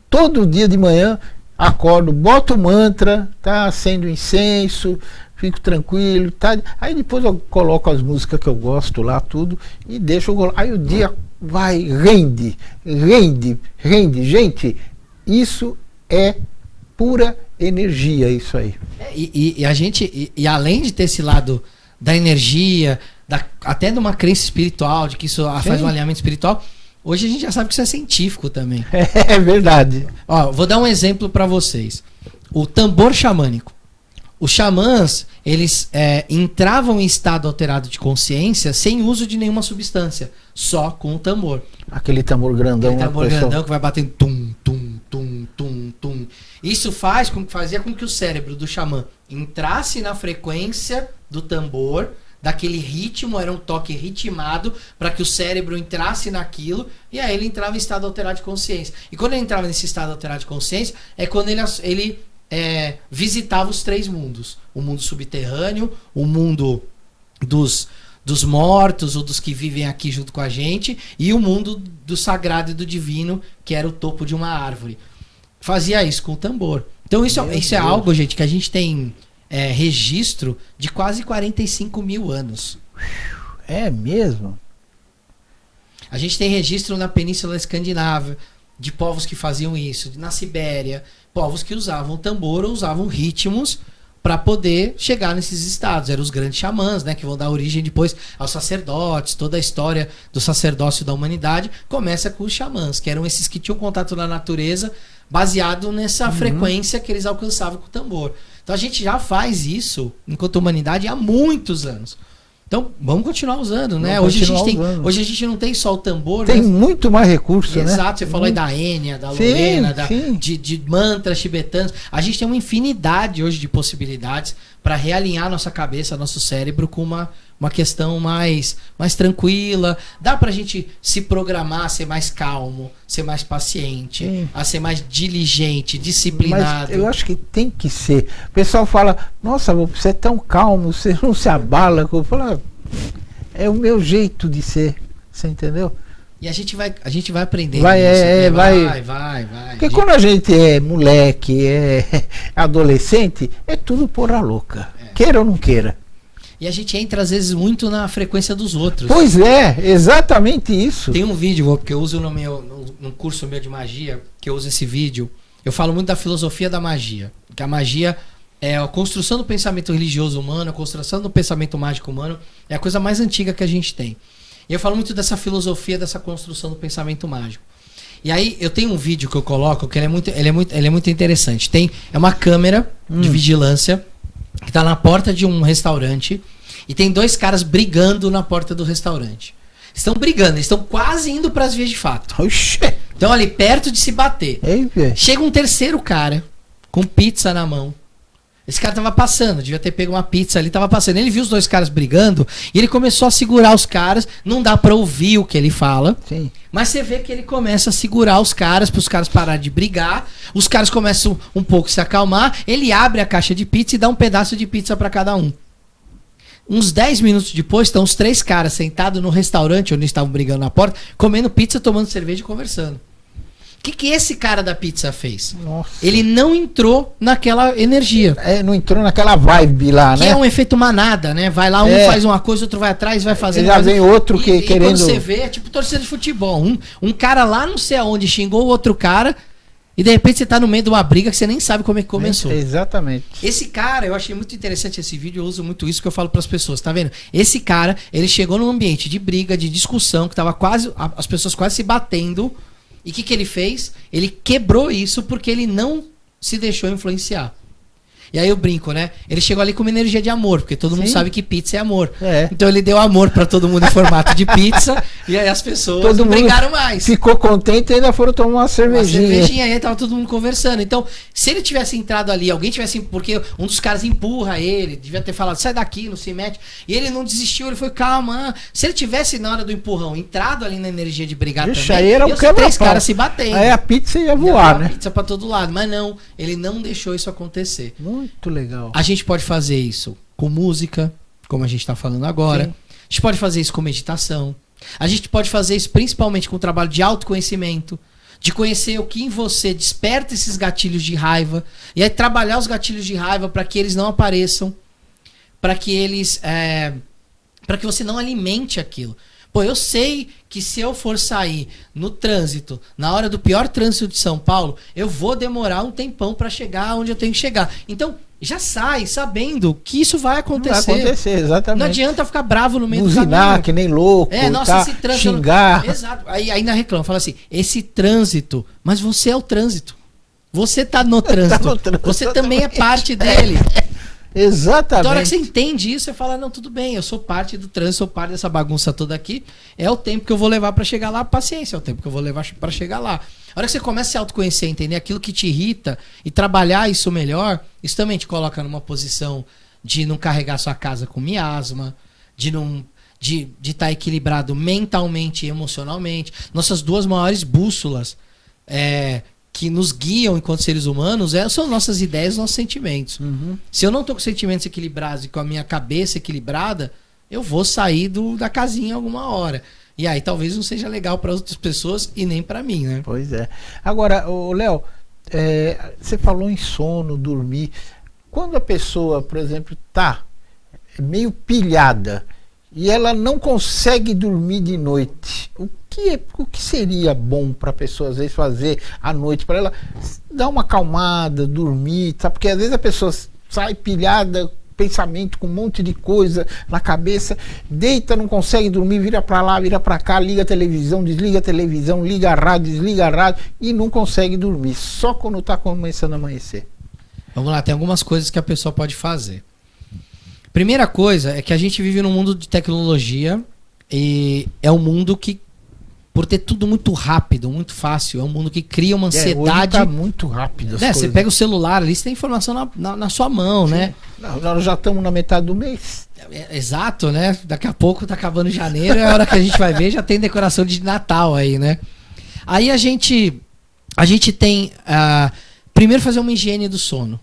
todo dia de manhã, acordo, boto o mantra, tá? Acendo incenso, fico tranquilo, tá? Aí depois eu coloco as músicas que eu gosto lá, tudo, e deixo. Aí o dia vai, rende. Gente, isso é pura energia, isso aí. E a gente, e além de ter esse lado da energia, até de uma crença espiritual, de que isso faz um alinhamento espiritual, hoje a gente já sabe que isso é científico também. É verdade. Ó, vou dar um exemplo para vocês. O tambor xamânico. Os xamãs, eles entravam em estado alterado de consciência sem uso de nenhuma substância, só com o tambor. Aquele tambor grandão. Aquele tambor grandão que vai batendo tum, tum, tum, tum, tum. Isso fazia com que o cérebro do xamã entrasse na frequência do tambor, daquele ritmo, era um toque ritmado, para que o cérebro entrasse naquilo, e aí ele entrava em estado alterado de consciência. E quando ele entrava nesse estado alterado de consciência, é quando ele visitava os três mundos: o mundo subterrâneo, o mundo dos mortos ou dos que vivem aqui junto com a gente, e o mundo do sagrado e do divino, que era o topo de uma árvore. Fazia isso com o tambor. Então isso é algo, gente, que a gente tem registro de quase 45 mil anos. É mesmo? A gente tem registro na Península Escandinava de povos que faziam isso, na Sibéria, povos que usavam tambor ou usavam ritmos para poder chegar nesses estados. Eram os grandes xamãs, né, que vão dar origem depois aos sacerdotes. Toda a história do sacerdócio da humanidade começa com os xamãs, que eram esses que tinham contato na natureza, baseado nessa frequência que eles alcançavam com o tambor. Então a gente já faz isso, enquanto humanidade, há muitos anos. Então, vamos continuar usando, né? Hoje a gente não tem só o tambor. Tem muito mais recurso, Exato, né? Você falou aí da Enya, da Lorena, de mantras tibetanos. A gente tem uma infinidade hoje de possibilidades para realinhar nossa cabeça, nosso cérebro com uma questão mais tranquila. Dá pra gente se programar a ser mais calmo, ser mais paciente, a ser mais diligente, disciplinado. Mas eu acho que tem que ser. O pessoal fala, nossa, você é tão calmo, você não se abala. Eu falo, é o meu jeito de ser, você entendeu? E a gente vai aprendendo. Vai. Porque quando a gente é moleque, é adolescente, é tudo porra louca. Queira ou não queira. E a gente entra, às vezes, muito na frequência dos outros. Pois é, exatamente isso. Tem um vídeo que eu uso no curso meu de magia, que eu uso esse vídeo. Eu falo muito da filosofia da magia. Que a magia é a construção do pensamento religioso humano, a construção do pensamento mágico humano. É a coisa mais antiga que a gente tem. E eu falo muito dessa filosofia, dessa construção do pensamento mágico. E aí, eu tenho um vídeo que eu coloco, que ele é muito interessante. É uma câmera de vigilância que está na porta de um restaurante, E tem 2 caras brigando na porta do restaurante. Estão brigando, eles estão quase indo para as vias de fato. Oxê. Estão ali perto de se bater. Ei, chega um terceiro cara com pizza na mão. Esse cara tava passando, devia ter pego uma pizza ali, tava passando. Ele viu os 2 caras brigando e ele começou a segurar os caras. Não dá pra ouvir o que ele fala. Sim. Mas você vê que ele começa a segurar os caras, para os caras pararem de brigar. Os caras começam um pouco a se acalmar. Ele abre a caixa de pizza e dá um pedaço de pizza pra cada um. Uns 10 minutos depois, estão os 3 caras sentados no restaurante onde estavam brigando na porta, comendo pizza, tomando cerveja e conversando. O que esse cara da pizza fez? Nossa. Ele não entrou naquela energia. Não entrou naquela vibe lá, que né? É um efeito manada, né? Vai lá, um faz uma coisa, outro vai atrás, vai fazendo. Já vem outro que querendo... E quando você vê, é tipo torcida de futebol. Um cara lá não sei aonde xingou o outro cara e de repente você tá no meio de uma briga que você nem sabe como é que começou. Exatamente. Esse cara, eu achei muito interessante esse vídeo, eu uso muito isso que eu falo pras pessoas, tá vendo? Esse cara, ele chegou num ambiente de briga, de discussão, que tava quase, as pessoas quase se batendo. E o que ele fez? Ele quebrou isso porque ele não se deixou influenciar. E aí eu brinco, né? Ele chegou ali com uma energia de amor, porque todo mundo sabe que pizza é amor. Então ele deu amor pra todo mundo em formato de pizza, e aí as pessoas não brigaram mais. Ficou contente e ainda foram tomar uma cervejinha. Uma cervejinha, aí tava todo mundo conversando. Então, se ele tivesse entrado ali, alguém tivesse... Porque um dos caras empurra ele, devia ter falado, sai daqui, não se mete. E ele não desistiu, ele foi, calma. Se ele tivesse, na hora do empurrão, entrado ali na energia de brigar também, aí era e os 3 caras se batendo. Aí a pizza ia voar, né? Pizza pra todo lado. Mas não, ele não deixou isso acontecer. Muito legal. A gente pode fazer isso com música, como a gente está falando agora. Sim. A gente pode fazer isso com meditação. A gente pode fazer isso principalmente com o trabalho de autoconhecimento, de conhecer o que em você desperta esses gatilhos de raiva, e aí trabalhar os gatilhos de raiva para que eles não apareçam, para que eles, para que você não alimente aquilo. Pô, eu sei que se eu for sair no trânsito, na hora do pior trânsito de São Paulo, eu vou demorar um tempão para chegar onde eu tenho que chegar. Então, já sai sabendo que isso vai acontecer. Vai acontecer, exatamente. Não adianta ficar bravo no meio do buzinar, caminho. que nem louco, nossa, esse trânsito, xingar. Exato. Aí ainda reclama, fala assim, esse trânsito, mas você é o trânsito. Você tá no trânsito. Tá no trânsito, você também é parte dele. Exatamente. Então, a hora que você entende isso, você fala, não, tudo bem, eu sou parte do trânsito, sou parte dessa bagunça toda aqui. É o tempo que eu vou levar para chegar lá, paciência, é o tempo que eu vou levar para chegar lá. A hora que você começa a se autoconhecer, entender aquilo que te irrita e trabalhar isso melhor, isso também te coloca numa posição de não carregar sua casa com miasma, de estar equilibrado mentalmente e emocionalmente. Nossas 2 maiores bússolas que nos guiam enquanto seres humanos são nossas ideias, nossos sentimentos. Uhum. Se eu não tô com sentimentos equilibrados e com a minha cabeça equilibrada, eu vou sair da casinha alguma hora. E aí talvez não seja legal para outras pessoas e nem para mim, né? Pois é. Agora, Léo, você falou em sono, dormir. Quando a pessoa, por exemplo, tá meio pilhada e ela não consegue dormir de noite, o que seria bom para a pessoa às vezes fazer à noite para ela dar uma acalmada, dormir, sabe? Porque às vezes a pessoa sai pilhada, pensamento com um monte de coisa na cabeça, deita, não consegue dormir, vira para lá, vira para cá, liga a televisão, desliga a televisão, liga a rádio, desliga a rádio e não consegue dormir, só quando está começando a amanhecer. Vamos lá, tem algumas coisas que a pessoa pode fazer. Primeira coisa é que a gente vive num mundo de tecnologia e é um mundo que, por ter tudo muito rápido, muito fácil, é um mundo que cria uma ansiedade. Hoje tá muito rápido. Você pega o celular ali, você tem informação na sua mão, sim, né? Nós já estamos na metade do mês. Exato, né? Daqui a pouco tá acabando janeiro, é a hora que a gente vai ver, já tem decoração de Natal aí, né? Aí a gente tem primeiro fazer uma higiene do sono.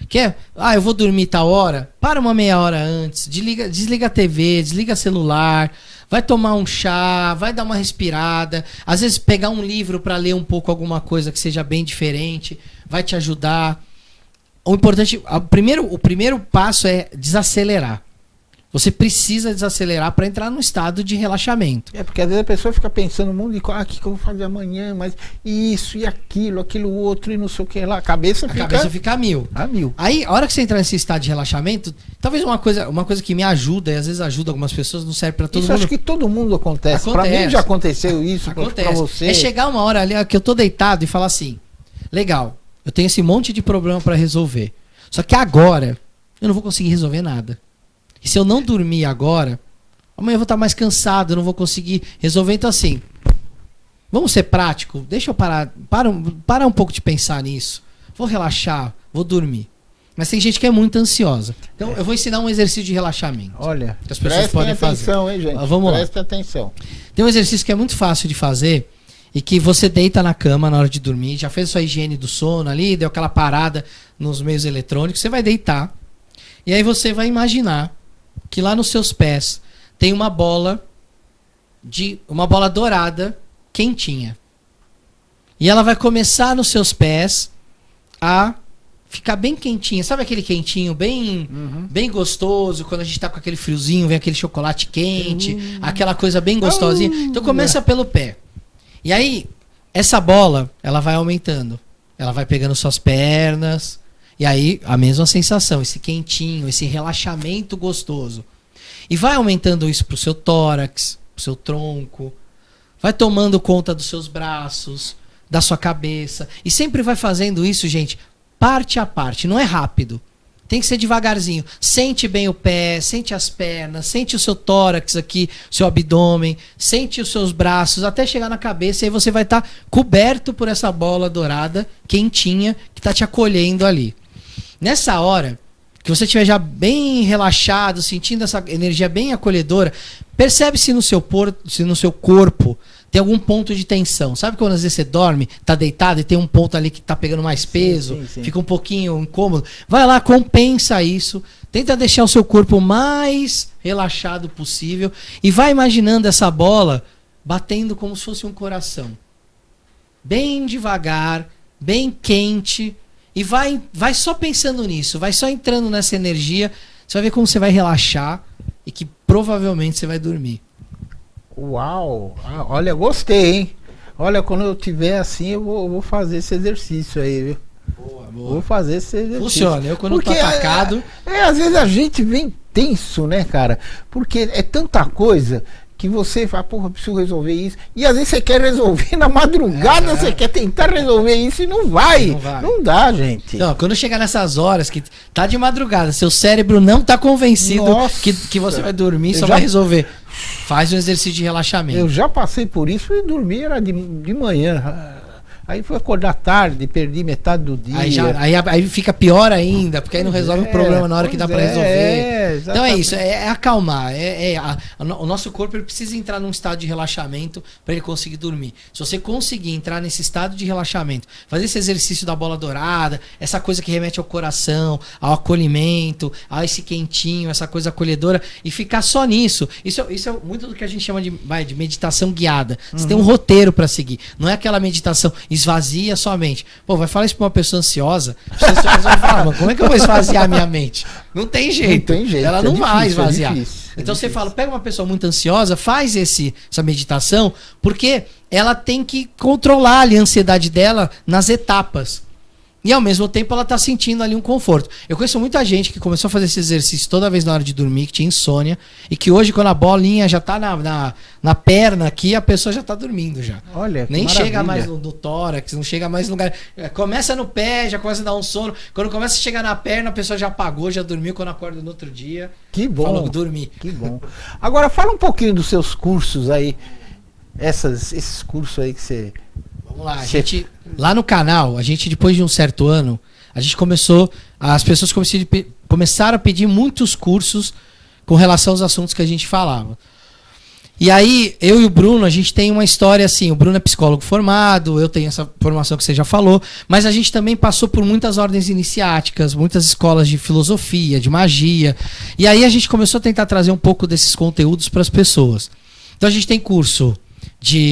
Que é, eu vou dormir tal hora, para uma meia hora antes, desliga a TV, desliga celular, vai tomar um chá, vai dar uma respirada, às vezes pegar um livro para ler um pouco alguma coisa que seja bem diferente, vai te ajudar. O importante, o primeiro passo é desacelerar. Você precisa desacelerar para entrar num estado de relaxamento. Porque às vezes a pessoa fica pensando no mundo e o que eu vou fazer amanhã, mas isso e aquilo outro e não sei o que lá. A cabeça fica a mil. A mil. Aí, a hora que você entrar nesse estado de relaxamento, talvez uma coisa que me ajuda, e às vezes ajuda algumas pessoas, não serve para todo mundo. Isso acho que todo mundo acontece. Para mim já aconteceu isso, para você. É chegar uma hora ali que eu tô deitado e falar assim, legal, eu tenho esse monte de problema para resolver. Só que agora eu não vou conseguir resolver nada. E se eu não dormir agora, amanhã eu vou estar mais cansado, eu não vou conseguir resolver. Então assim, vamos ser prático. Deixa eu parar um pouco de pensar nisso. Vou relaxar, vou dormir. Mas tem gente que é muito ansiosa. Então eu vou ensinar um exercício de relaxamento. Olha, que as pessoas podem atenção, fazer. Hein, gente? Vamos Preste lá. atenção. Tem um exercício que é muito fácil de fazer e que você deita na cama na hora de dormir, já fez a sua higiene do sono ali, deu aquela parada nos meios eletrônicos, você vai deitar e aí você vai imaginar que lá nos seus pés tem uma bola dourada quentinha. E ela vai começar nos seus pés a ficar bem quentinha. Sabe aquele quentinho bem gostoso, quando a gente tá com aquele friozinho, vem aquele chocolate quente, aquela coisa bem gostosinha. Então começa pelo pé. E aí, essa bola, ela vai aumentando. Ela vai pegando suas pernas. E aí, a mesma sensação, esse quentinho, esse relaxamento gostoso. E vai aumentando isso pro seu tórax, pro seu tronco. Vai tomando conta dos seus braços, da sua cabeça. E sempre vai fazendo isso, gente, parte a parte. Não é rápido. Tem que ser devagarzinho. Sente bem o pé, sente as pernas, sente o seu tórax aqui, seu abdômen, sente os seus braços, até chegar na cabeça. E aí você vai estar coberto por essa bola dourada, quentinha, que está te acolhendo ali. Nessa hora, que você estiver já bem relaxado, sentindo essa energia bem acolhedora, percebe se no seu corpo tem algum ponto de tensão. Sabe quando às vezes você dorme, tá deitado e tem um ponto ali que tá pegando mais peso, sim. Fica um pouquinho incômodo? Vai lá, compensa isso, tenta deixar o seu corpo o mais relaxado possível e vai imaginando essa bola batendo como se fosse um coração. Bem devagar, bem quente, e vai só pensando nisso, vai só entrando nessa energia, você vai ver como você vai relaxar e que provavelmente você vai dormir. Uau! Olha, gostei, hein? Olha, quando eu tiver assim, eu vou fazer esse exercício aí, viu? Boa. Vou fazer esse exercício. Funciona, eu quando tô atacado... Às vezes a gente vem tenso, né, cara? Porque é tanta coisa que você fala, porra, eu preciso resolver isso. E às vezes você quer resolver na madrugada, você quer tentar resolver isso e não vai. Não dá, gente. Não, quando chegar nessas horas que tá de madrugada, seu cérebro não tá convencido que você vai dormir, só vai resolver. Faz um exercício de relaxamento. Eu já passei por isso e dormir era de manhã. Aí fui acordar tarde, perdi metade do dia. Aí fica pior ainda, porque aí não resolve o problema na hora que dá pra resolver. Então é isso, é acalmar. O nosso corpo ele precisa entrar num estado de relaxamento para ele conseguir dormir. Se você conseguir entrar nesse estado de relaxamento, fazer esse exercício da bola dourada, essa coisa que remete ao coração, ao acolhimento, a esse quentinho, essa coisa acolhedora, e ficar só nisso. Isso é muito do que a gente chama de meditação guiada. Você tem um roteiro para seguir. Não é aquela meditação esvazia sua mente. Pô, vai falar isso pra uma pessoa ansiosa, vai falar, mas como é que eu vou esvaziar a minha mente? Não tem jeito. Ela não vai esvaziar. Então você fala, pega uma pessoa muito ansiosa, faz essa meditação, porque ela tem que controlar ali a ansiedade dela nas etapas. E ao mesmo tempo ela tá sentindo ali um conforto. Eu conheço muita gente que começou a fazer esse exercício toda vez na hora de dormir, que tinha insônia, e que hoje quando a bolinha já tá na perna aqui, a pessoa já tá dormindo já. Olha, nem chega mais no tórax, não chega mais no lugar. Começa no pé, já começa a dar um sono. Quando começa a chegar na perna, a pessoa já apagou, já dormiu. Quando acorda no outro dia, que bom. Falou que dormi. Que bom. Agora fala um pouquinho dos seus cursos aí, esses cursos aí que você... Vamos lá, lá no canal, a gente depois de um certo ano, a gente as pessoas começaram a pedir muitos cursos com relação aos assuntos que a gente falava. E aí, eu e o Bruno, a gente tem uma história assim, o Bruno é psicólogo formado, eu tenho essa formação que você já falou, mas a gente também passou por muitas ordens iniciáticas, muitas escolas de filosofia, de magia, e aí a gente começou a tentar trazer um pouco desses conteúdos para as pessoas. Então a gente tem curso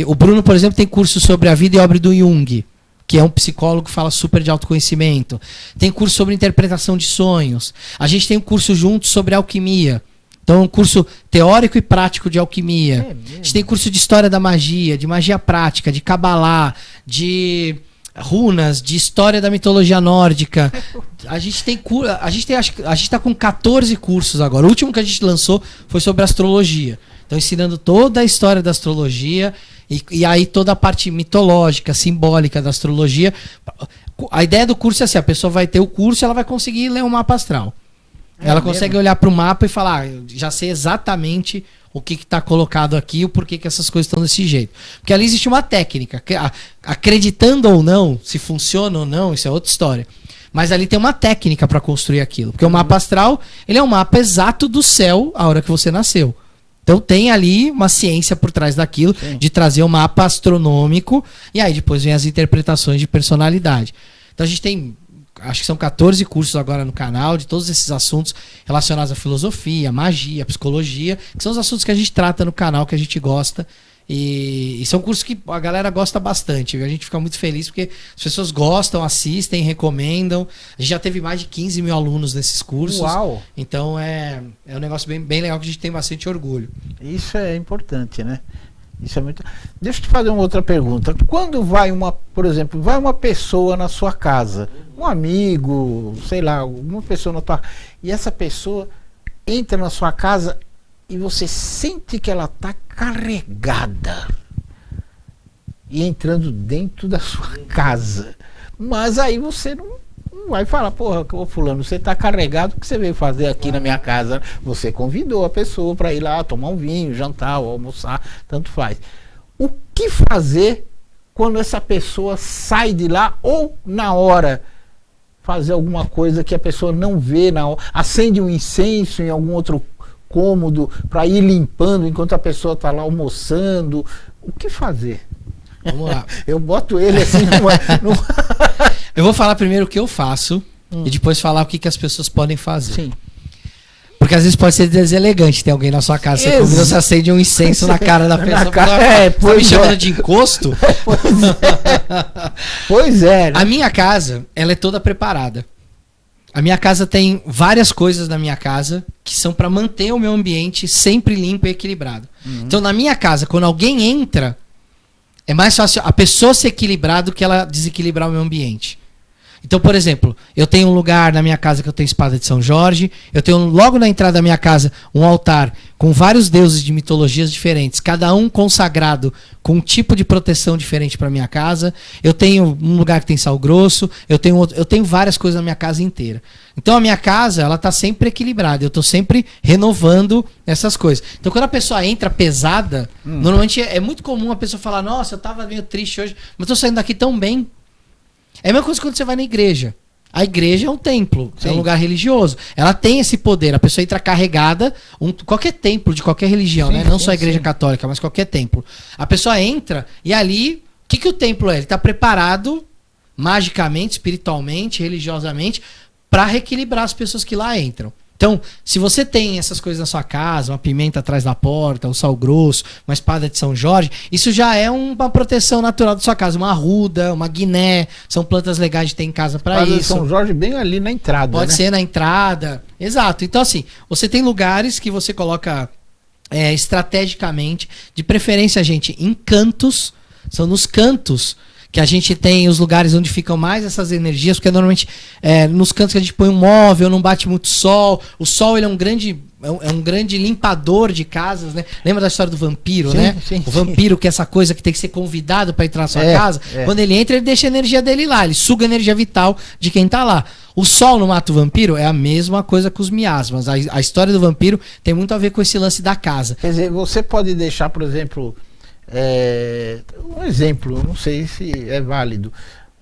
o Bruno, por exemplo, tem curso sobre a vida e obra do Jung, que é um psicólogo que fala super de autoconhecimento. Tem curso sobre interpretação de sonhos. A gente tem um curso junto sobre alquimia. Então, um curso teórico e prático de alquimia. A gente tem curso de história da magia, de magia prática, de cabalá, de runas, de história da mitologia nórdica. A gente está com 14 cursos agora. O último que a gente lançou foi sobre astrologia. Então, ensinando toda a história da astrologia e aí toda a parte mitológica, simbólica da astrologia. A ideia do curso é assim, a pessoa vai ter o curso e ela vai conseguir ler um mapa astral. Ela consegue olhar para o mapa e falar, já sei exatamente o que está colocado aqui, o porquê que essas coisas estão desse jeito. Porque ali existe uma técnica, acreditando ou não, se funciona ou não, isso é outra história. Mas ali tem uma técnica para construir aquilo. Porque o mapa astral, ele é um mapa exato do céu a hora que você nasceu. Então tem ali uma ciência por trás daquilo, de trazer um mapa astronômico, e aí depois vem as interpretações de personalidade. Então a gente tem, acho que são 14 cursos agora no canal, de todos esses assuntos relacionados à filosofia, magia, psicologia, que são os assuntos que a gente trata no canal, que a gente gosta. E são cursos que a galera gosta bastante. A gente fica muito feliz porque as pessoas gostam, assistem, recomendam. A gente já teve mais de 15 mil alunos nesses cursos. Uau! Então é um negócio bem legal que a gente tem bastante orgulho. Isso é importante, né? Isso é muito. Deixa eu te fazer uma outra pergunta. Quando vai por exemplo, vai uma pessoa na sua casa, um amigo, sei lá, uma pessoa na tua, e essa pessoa entra na sua casa e você sente que ela está carregada e entrando dentro da sua casa, mas aí você não vai falar, porra, ô fulano, você está carregado, o que você veio fazer aqui na minha casa? Você convidou a pessoa para ir lá tomar um vinho, jantar ou almoçar, tanto faz. O que fazer quando essa pessoa sai de lá, ou na hora fazer alguma coisa que a pessoa não vê, acende um incenso em algum outro cômodo para ir limpando enquanto a pessoa está lá almoçando? O que fazer? Vamos lá. Eu boto ele assim Eu vou falar primeiro o que eu faço e depois falar o que as pessoas podem fazer. Sim. Porque às vezes pode ser deselegante ter alguém na sua casa, você comida, você acende um incenso na cara da pessoa. Tá me chamando de encosto? Pois é. Né? A minha casa, ela é toda preparada. A minha casa tem várias coisas na minha casa que são para manter o meu ambiente sempre limpo e equilibrado. Então, na minha casa, quando alguém entra, é mais fácil a pessoa se equilibrar do que ela desequilibrar o meu ambiente. Então, por exemplo, eu tenho um lugar na minha casa que eu tenho espada de São Jorge, eu tenho logo na entrada da minha casa um altar com vários deuses de mitologias diferentes, cada um consagrado com um tipo de proteção diferente para minha casa. Eu tenho um lugar que tem sal grosso, eu tenho várias coisas na minha casa inteira. Então a minha casa, ela tá sempre equilibrada, eu tô sempre renovando essas coisas. Então quando a pessoa entra pesada, normalmente é muito comum a pessoa falar: "Nossa, eu tava meio triste hoje, mas tô saindo daqui tão bem". É a mesma coisa quando você vai na igreja. A igreja é um templo, é um lugar religioso. Ela tem esse poder. A pessoa entra carregada, qualquer templo de qualquer religião, né? Não só a igreja católica, mas qualquer templo. A pessoa entra e ali, o que o templo é? Ele está preparado magicamente, espiritualmente, religiosamente, para reequilibrar as pessoas que lá entram. Então, se você tem essas coisas na sua casa, uma pimenta atrás da porta, um sal grosso, uma espada de São Jorge, isso já é uma proteção natural da sua casa. Uma arruda, uma guiné, são plantas legais de ter em casa para isso. São Jorge bem ali na entrada. Pode ser na entrada. Exato. Então, assim, você tem lugares que você coloca estrategicamente, de preferência, gente, em cantos. São nos cantos que a gente tem os lugares onde ficam mais essas energias, porque normalmente nos cantos que a gente põe um móvel, não bate muito sol. O sol, ele é um grande limpador de casas, né? Lembra da história do vampiro, né? Sim, o vampiro, que é essa coisa que tem que ser convidado para entrar na sua casa. Quando ele entra, ele deixa a energia dele lá, ele suga a energia vital de quem tá lá. O sol no mato vampiro é a mesma coisa que os miasmas. A história do vampiro tem muito a ver com esse lance da casa. Quer dizer, você pode deixar, por exemplo, um exemplo, não sei se é válido,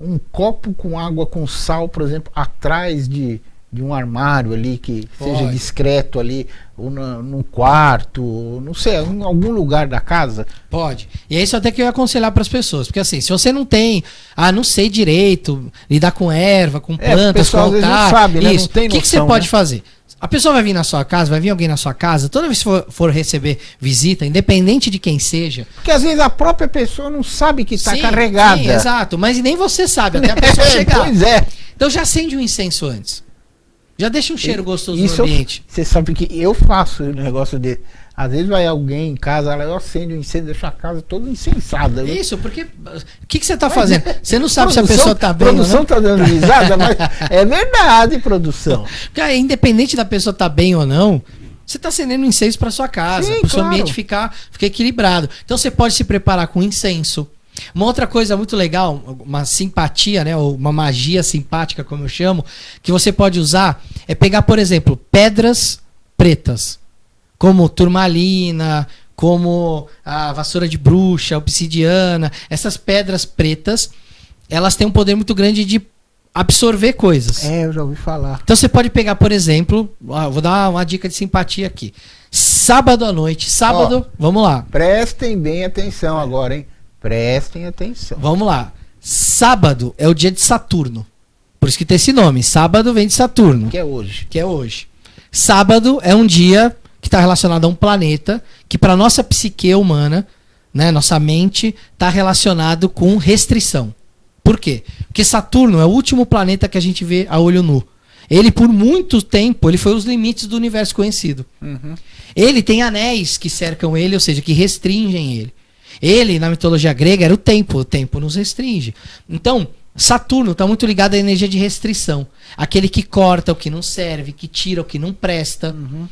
um copo com água com sal, por exemplo, atrás de um armário ali, que seja discreto ali, ou num quarto, ou não sei, em algum lugar da casa? Pode. E é isso até que eu ia aconselhar para as pessoas, porque assim, se você não tem, não sei direito, lidar com erva, com plantas, com altar, não sabe, né? Isso. O que você pode fazer? A pessoa vai vir na sua casa, vai vir alguém na sua casa, toda vez que for receber visita, independente de quem seja. Porque às vezes a própria pessoa não sabe que está carregada. Sim, exato, mas nem você sabe, até a pessoa chegar. Pois é. Então já acende um incenso antes. Já deixa um cheiro gostoso no ambiente. Você sabe que eu faço um negócio de... Às vezes vai alguém em casa, eu acendo o incêndio, deixo a casa toda incensada. Isso, porque... O que você está fazendo? Você não sabe se a pessoa está bem ou não. A produção está dando risada, mas é verdade, produção. Porque, independente da pessoa estar bem ou não, você está acendendo incenso para sua casa, para o seu ambiente ficar equilibrado. Então você pode se preparar com incenso. Uma outra coisa muito legal, uma simpatia, né, ou uma magia simpática, como eu chamo, que você pode usar é pegar, por exemplo, pedras pretas, como turmalina, como a vassoura de bruxa, obsidiana. Essas pedras pretas, elas têm um poder muito grande de absorver coisas. Eu já ouvi falar. Então você pode pegar, por exemplo, vou dar uma dica de simpatia aqui. Sábado à noite, vamos lá. Prestem bem atenção agora, hein? Prestem atenção. Vamos lá. Sábado é o dia de Saturno. Por isso que tem esse nome. Sábado vem de Saturno. Que é hoje. Que é hoje. Sábado é um dia que está relacionado a um planeta que para nossa psique humana, né, nossa mente, está relacionado com restrição. Por quê? Porque Saturno é o último planeta que a gente vê a olho nu. Ele, por muito tempo, ele foi os limites do universo conhecido. Uhum. Ele tem anéis que cercam ele, ou seja, que restringem ele. Ele, na mitologia grega, era o tempo nos restringe. Então, Saturno está muito ligado à energia de restrição. Aquele que corta o que não serve, que tira o que não presta. Uhum.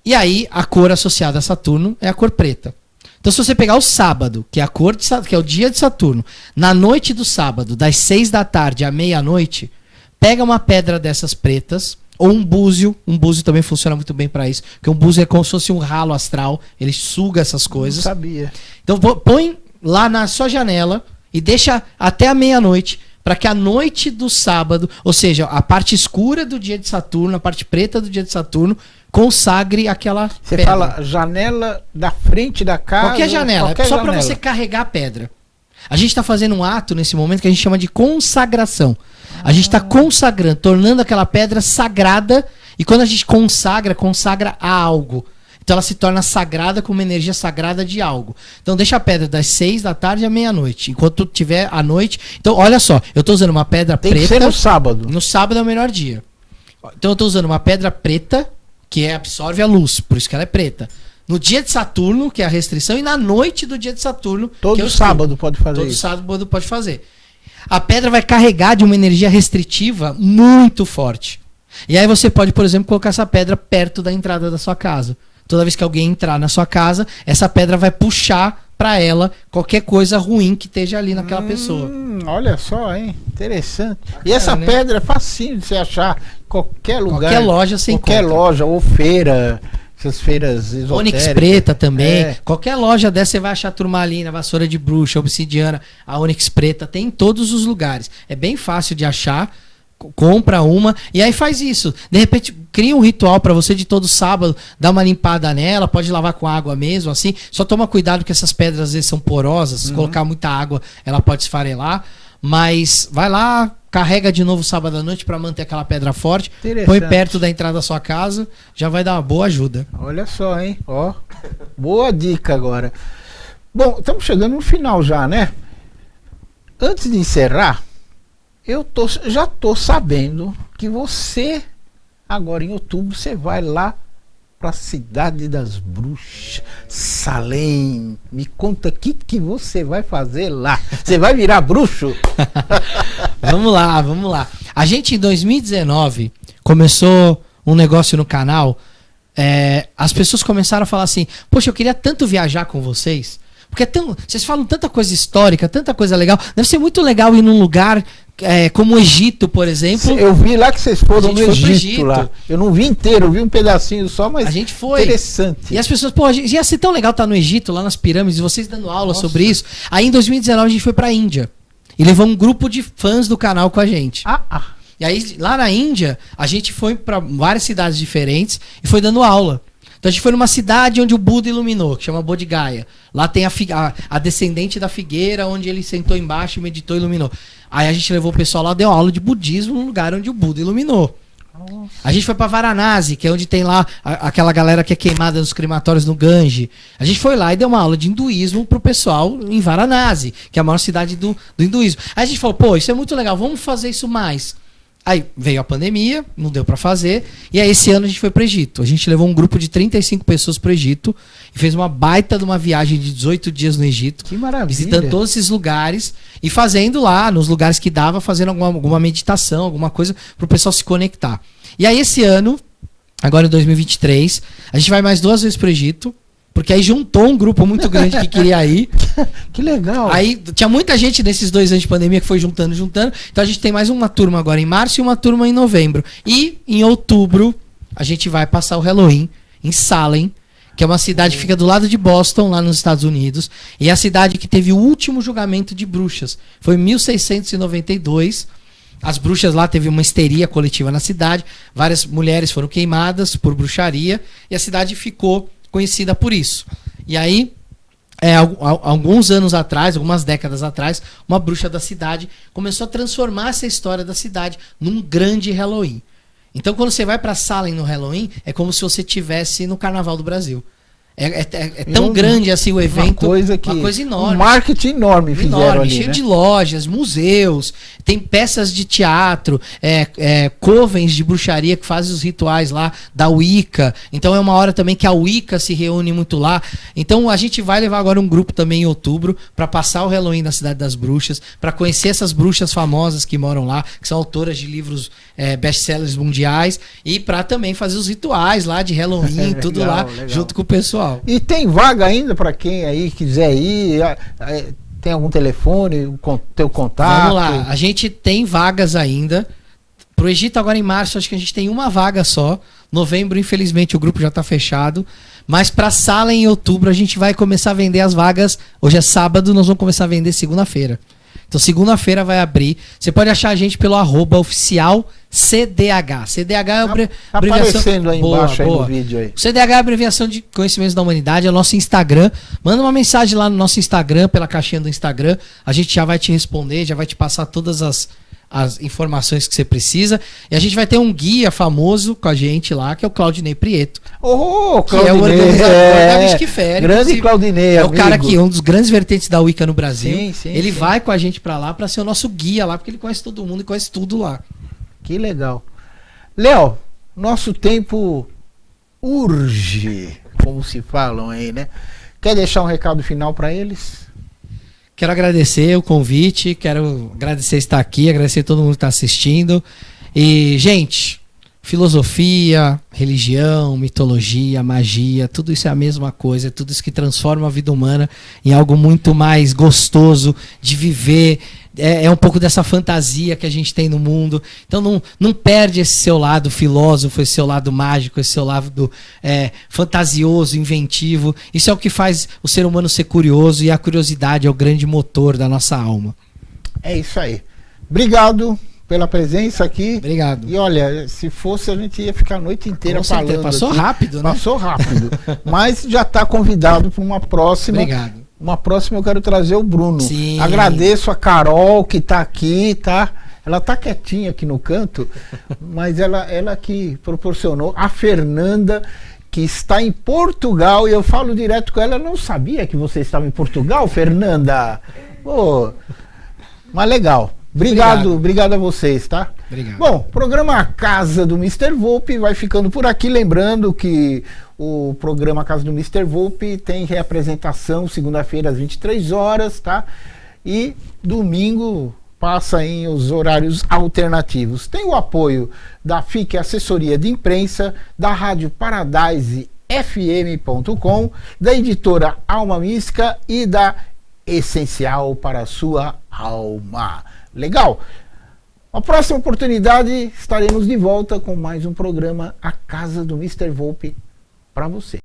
E aí, a cor associada a Saturno é a cor preta. Então, se você pegar o sábado, que é a cor de que é o dia de Saturno, na noite do sábado, das 6 da tarde à meia-noite, pega uma pedra dessas pretas, ou um búzio também funciona muito bem para isso, porque um búzio é como se fosse um ralo astral, ele suga essas coisas. Não sabia. Então põe lá na sua janela e deixa até a meia-noite, para que a noite do sábado, ou seja, a parte escura do dia de Saturno, a parte preta do dia de Saturno, consagre aquela Você pedra. fala janela da frente da casa. Qualquer janela, qualquer é só para janela. você carregar a pedra. A gente está fazendo um ato nesse momento que a gente chama de consagração. A gente está consagrando, tornando aquela pedra sagrada. E quando a gente consagra a algo. Então ela se torna sagrada com uma energia sagrada de algo. Então deixa a pedra das 6 da tarde à meia-noite. Enquanto tiver à noite. Então olha só, eu estou usando uma pedra Tem preta. que ser no sábado. No sábado é o melhor dia. Então eu estou usando uma pedra preta que absorve a luz. Por isso que ela é preta. No dia de Saturno, que é a restrição, e na noite do dia de Saturno. Todo que é o sábado pode fazer Todo isso. sábado pode fazer. A pedra vai carregar de uma energia restritiva muito forte. E aí você pode, por exemplo, colocar essa pedra perto da entrada da sua casa. Toda vez que alguém entrar na sua casa, essa pedra vai puxar para ela qualquer coisa ruim que esteja ali naquela pessoa. Olha só, hein? Interessante. Bacana, E essa né? pedra é facinho de você achar em qualquer lugar. Qualquer loja você Qualquer encontra. loja ou feira. Essas feiras esotéricas. Ônix preta também. É. Qualquer loja dessa você vai achar turmalina, vassoura de bruxa, obsidiana, a ônix preta. Tem em todos os lugares. É bem fácil de achar. Compra uma e aí faz isso. De repente, cria um ritual para você de todo sábado, dá uma limpada nela, pode lavar com água mesmo, assim. Só toma cuidado que essas pedras às vezes são porosas. Se colocar muita água, ela pode esfarelar. Mas vai lá, carrega de novo sábado à noite para manter aquela pedra forte. Põe perto da entrada da sua casa, já vai dar uma boa ajuda. Olha só, hein? Ó, boa dica agora. Bom, estamos chegando no final já, né? Antes de encerrar, já tô sabendo que você, agora em outubro, você vai lá para a Cidade das Bruxas, Salem. Me conta o que você vai fazer lá. Você vai virar bruxo? Vamos lá. A gente em 2019 começou um negócio no canal. As pessoas começaram a falar assim: poxa, eu queria tanto viajar com vocês. Porque vocês falam tanta coisa histórica, tanta coisa legal. Deve ser muito legal ir num lugar como o Egito, por exemplo. Eu vi lá que vocês foram no foi pro Egito lá. Eu não vi inteiro, eu vi um pedacinho só, mas a gente foi. Interessante. E as pessoas, pô, ia ser tão legal estar no Egito, lá nas pirâmides, vocês dando aula sobre isso. Aí em 2019 a gente foi pra Índia. E levou um grupo de fãs do canal com a gente. E aí lá na Índia, a gente foi pra várias cidades diferentes e foi dando aula. Então a gente foi numa cidade onde o Buda iluminou, que chama Bodh Gaya. Lá tem a descendente da figueira, onde ele sentou embaixo, meditou e iluminou. Aí a gente levou o pessoal lá, deu aula de budismo no lugar onde o Buda iluminou. Nossa. A gente foi pra Varanasi, que é onde tem lá aquela galera que é queimada nos crematórios no Gange. A gente foi lá e deu uma aula de hinduísmo pro pessoal em Varanasi, que é a maior cidade do hinduísmo. Aí a gente falou, pô, isso é muito legal, vamos fazer isso mais. Aí veio a pandemia, não deu pra fazer, e aí esse ano a gente foi pro Egito. A gente levou um grupo de 35 pessoas pro Egito e fez uma baita de uma viagem de 18 dias no Egito. Que maravilha. Visitando todos esses lugares e fazendo lá, nos lugares que dava, fazendo alguma meditação, alguma coisa pro pessoal se conectar. E aí esse ano, agora em 2023, a gente vai mais 2 vezes pro Egito, porque aí juntou um grupo muito grande que queria ir. Que legal. Aí tinha muita gente nesses 2 anos de pandemia que foi juntando. Então a gente tem mais uma turma agora em março e uma turma em novembro. E em outubro a gente vai passar o Halloween em Salem, que é uma cidade que fica do lado de Boston, lá nos Estados Unidos. E é a cidade que teve o último julgamento de bruxas. Foi em 1692. As bruxas lá, teve uma histeria coletiva na cidade. Várias mulheres foram queimadas por bruxaria. E a cidade ficou conhecida por isso. E aí, alguns anos atrás, algumas décadas atrás, uma bruxa da cidade começou a transformar essa história da cidade num grande Halloween. Então, quando você vai para Salem no Halloween, é como se você estivesse no Carnaval do Brasil. É tão grande assim o evento, uma coisa enorme. Um marketing enorme fizeram ali, cheio né? de lojas, museus, tem peças de teatro, covens de bruxaria que fazem os rituais lá da Wicca. Então é uma hora também que a Wicca se reúne muito lá. Então a gente vai levar agora um grupo também em outubro para passar o Halloween na Cidade das Bruxas, para conhecer essas bruxas famosas que moram lá, que são autoras de livros best-sellers mundiais, e para também fazer os rituais lá de Halloween, tudo lá, legal. Junto com o pessoal. E tem vaga ainda para quem aí quiser ir? Tem algum telefone, teu contato? Vamos lá, a gente tem vagas ainda. Pro Egito agora em março, acho que a gente tem uma vaga só. Novembro, infelizmente, o grupo já está fechado. Mas para Salem em outubro a gente vai começar a vender as vagas. Hoje é sábado, nós vamos começar a vender segunda-feira. Então segunda-feira vai abrir. Você pode achar a gente pelo @oficial CDH. CDH é a abreviação. Aparecendo aí embaixo aí no vídeo aí. CDH é a abreviação de Conhecimentos da Humanidade, é o nosso Instagram. Manda uma mensagem lá no nosso Instagram, pela caixinha do Instagram. A gente já vai te responder, já vai te passar todas as informações que você precisa. E a gente vai ter um guia famoso com a gente lá, que é o Claudinei Prieto. Claudinei, que é o organizador da Whiskyféria. Grande Claudinei, é o cara que é um dos grandes vertentes da Wicca no Brasil. Sim, ele vai com a gente pra lá pra ser o nosso guia lá, porque ele conhece todo mundo e conhece tudo lá. Que legal. Léo, nosso tempo urge, como se falam aí, né? Quer deixar um recado final pra eles? Quero agradecer o convite, quero agradecer estar aqui, agradecer a todo mundo que está assistindo. E, gente, filosofia, religião, mitologia, magia, tudo isso é a mesma coisa, é tudo isso que transforma a vida humana em algo muito mais gostoso de viver. É um pouco dessa fantasia que a gente tem no mundo. Então não perde esse seu lado filósofo, esse seu lado mágico, esse seu lado fantasioso, inventivo. Isso é o que faz o ser humano ser curioso, e a curiosidade é o grande motor da nossa alma. É isso aí. Obrigado pela presença aqui. Obrigado. E olha, se fosse a gente ia ficar a noite inteira falando. Passou aqui. Rápido, né? Passou rápido. Mas já está convidado para uma próxima. Obrigado. Uma próxima eu quero trazer o Bruno. Sim. Agradeço a Carol que está aqui, tá? Ela tá quietinha aqui no canto, mas ela que proporcionou. A Fernanda, que está em Portugal, e eu falo direto com ela. Eu não sabia que você estava em Portugal, Fernanda. Pô, mas legal. Obrigado a vocês, tá? Obrigado. Bom, programa Casa do Mr. Volpe vai ficando por aqui. Lembrando que o programa Casa do Mr. Volpe tem reapresentação segunda-feira às 23 horas, tá? E domingo passa em os horários alternativos. Tem o apoio da FIC Assessoria de Imprensa, da Rádio Paradise FM.com, da editora Alma Mística e da Essencial para a Sua Alma. Legal? Na próxima oportunidade estaremos de volta com mais um programa A Casa do Mr. Volpe para você.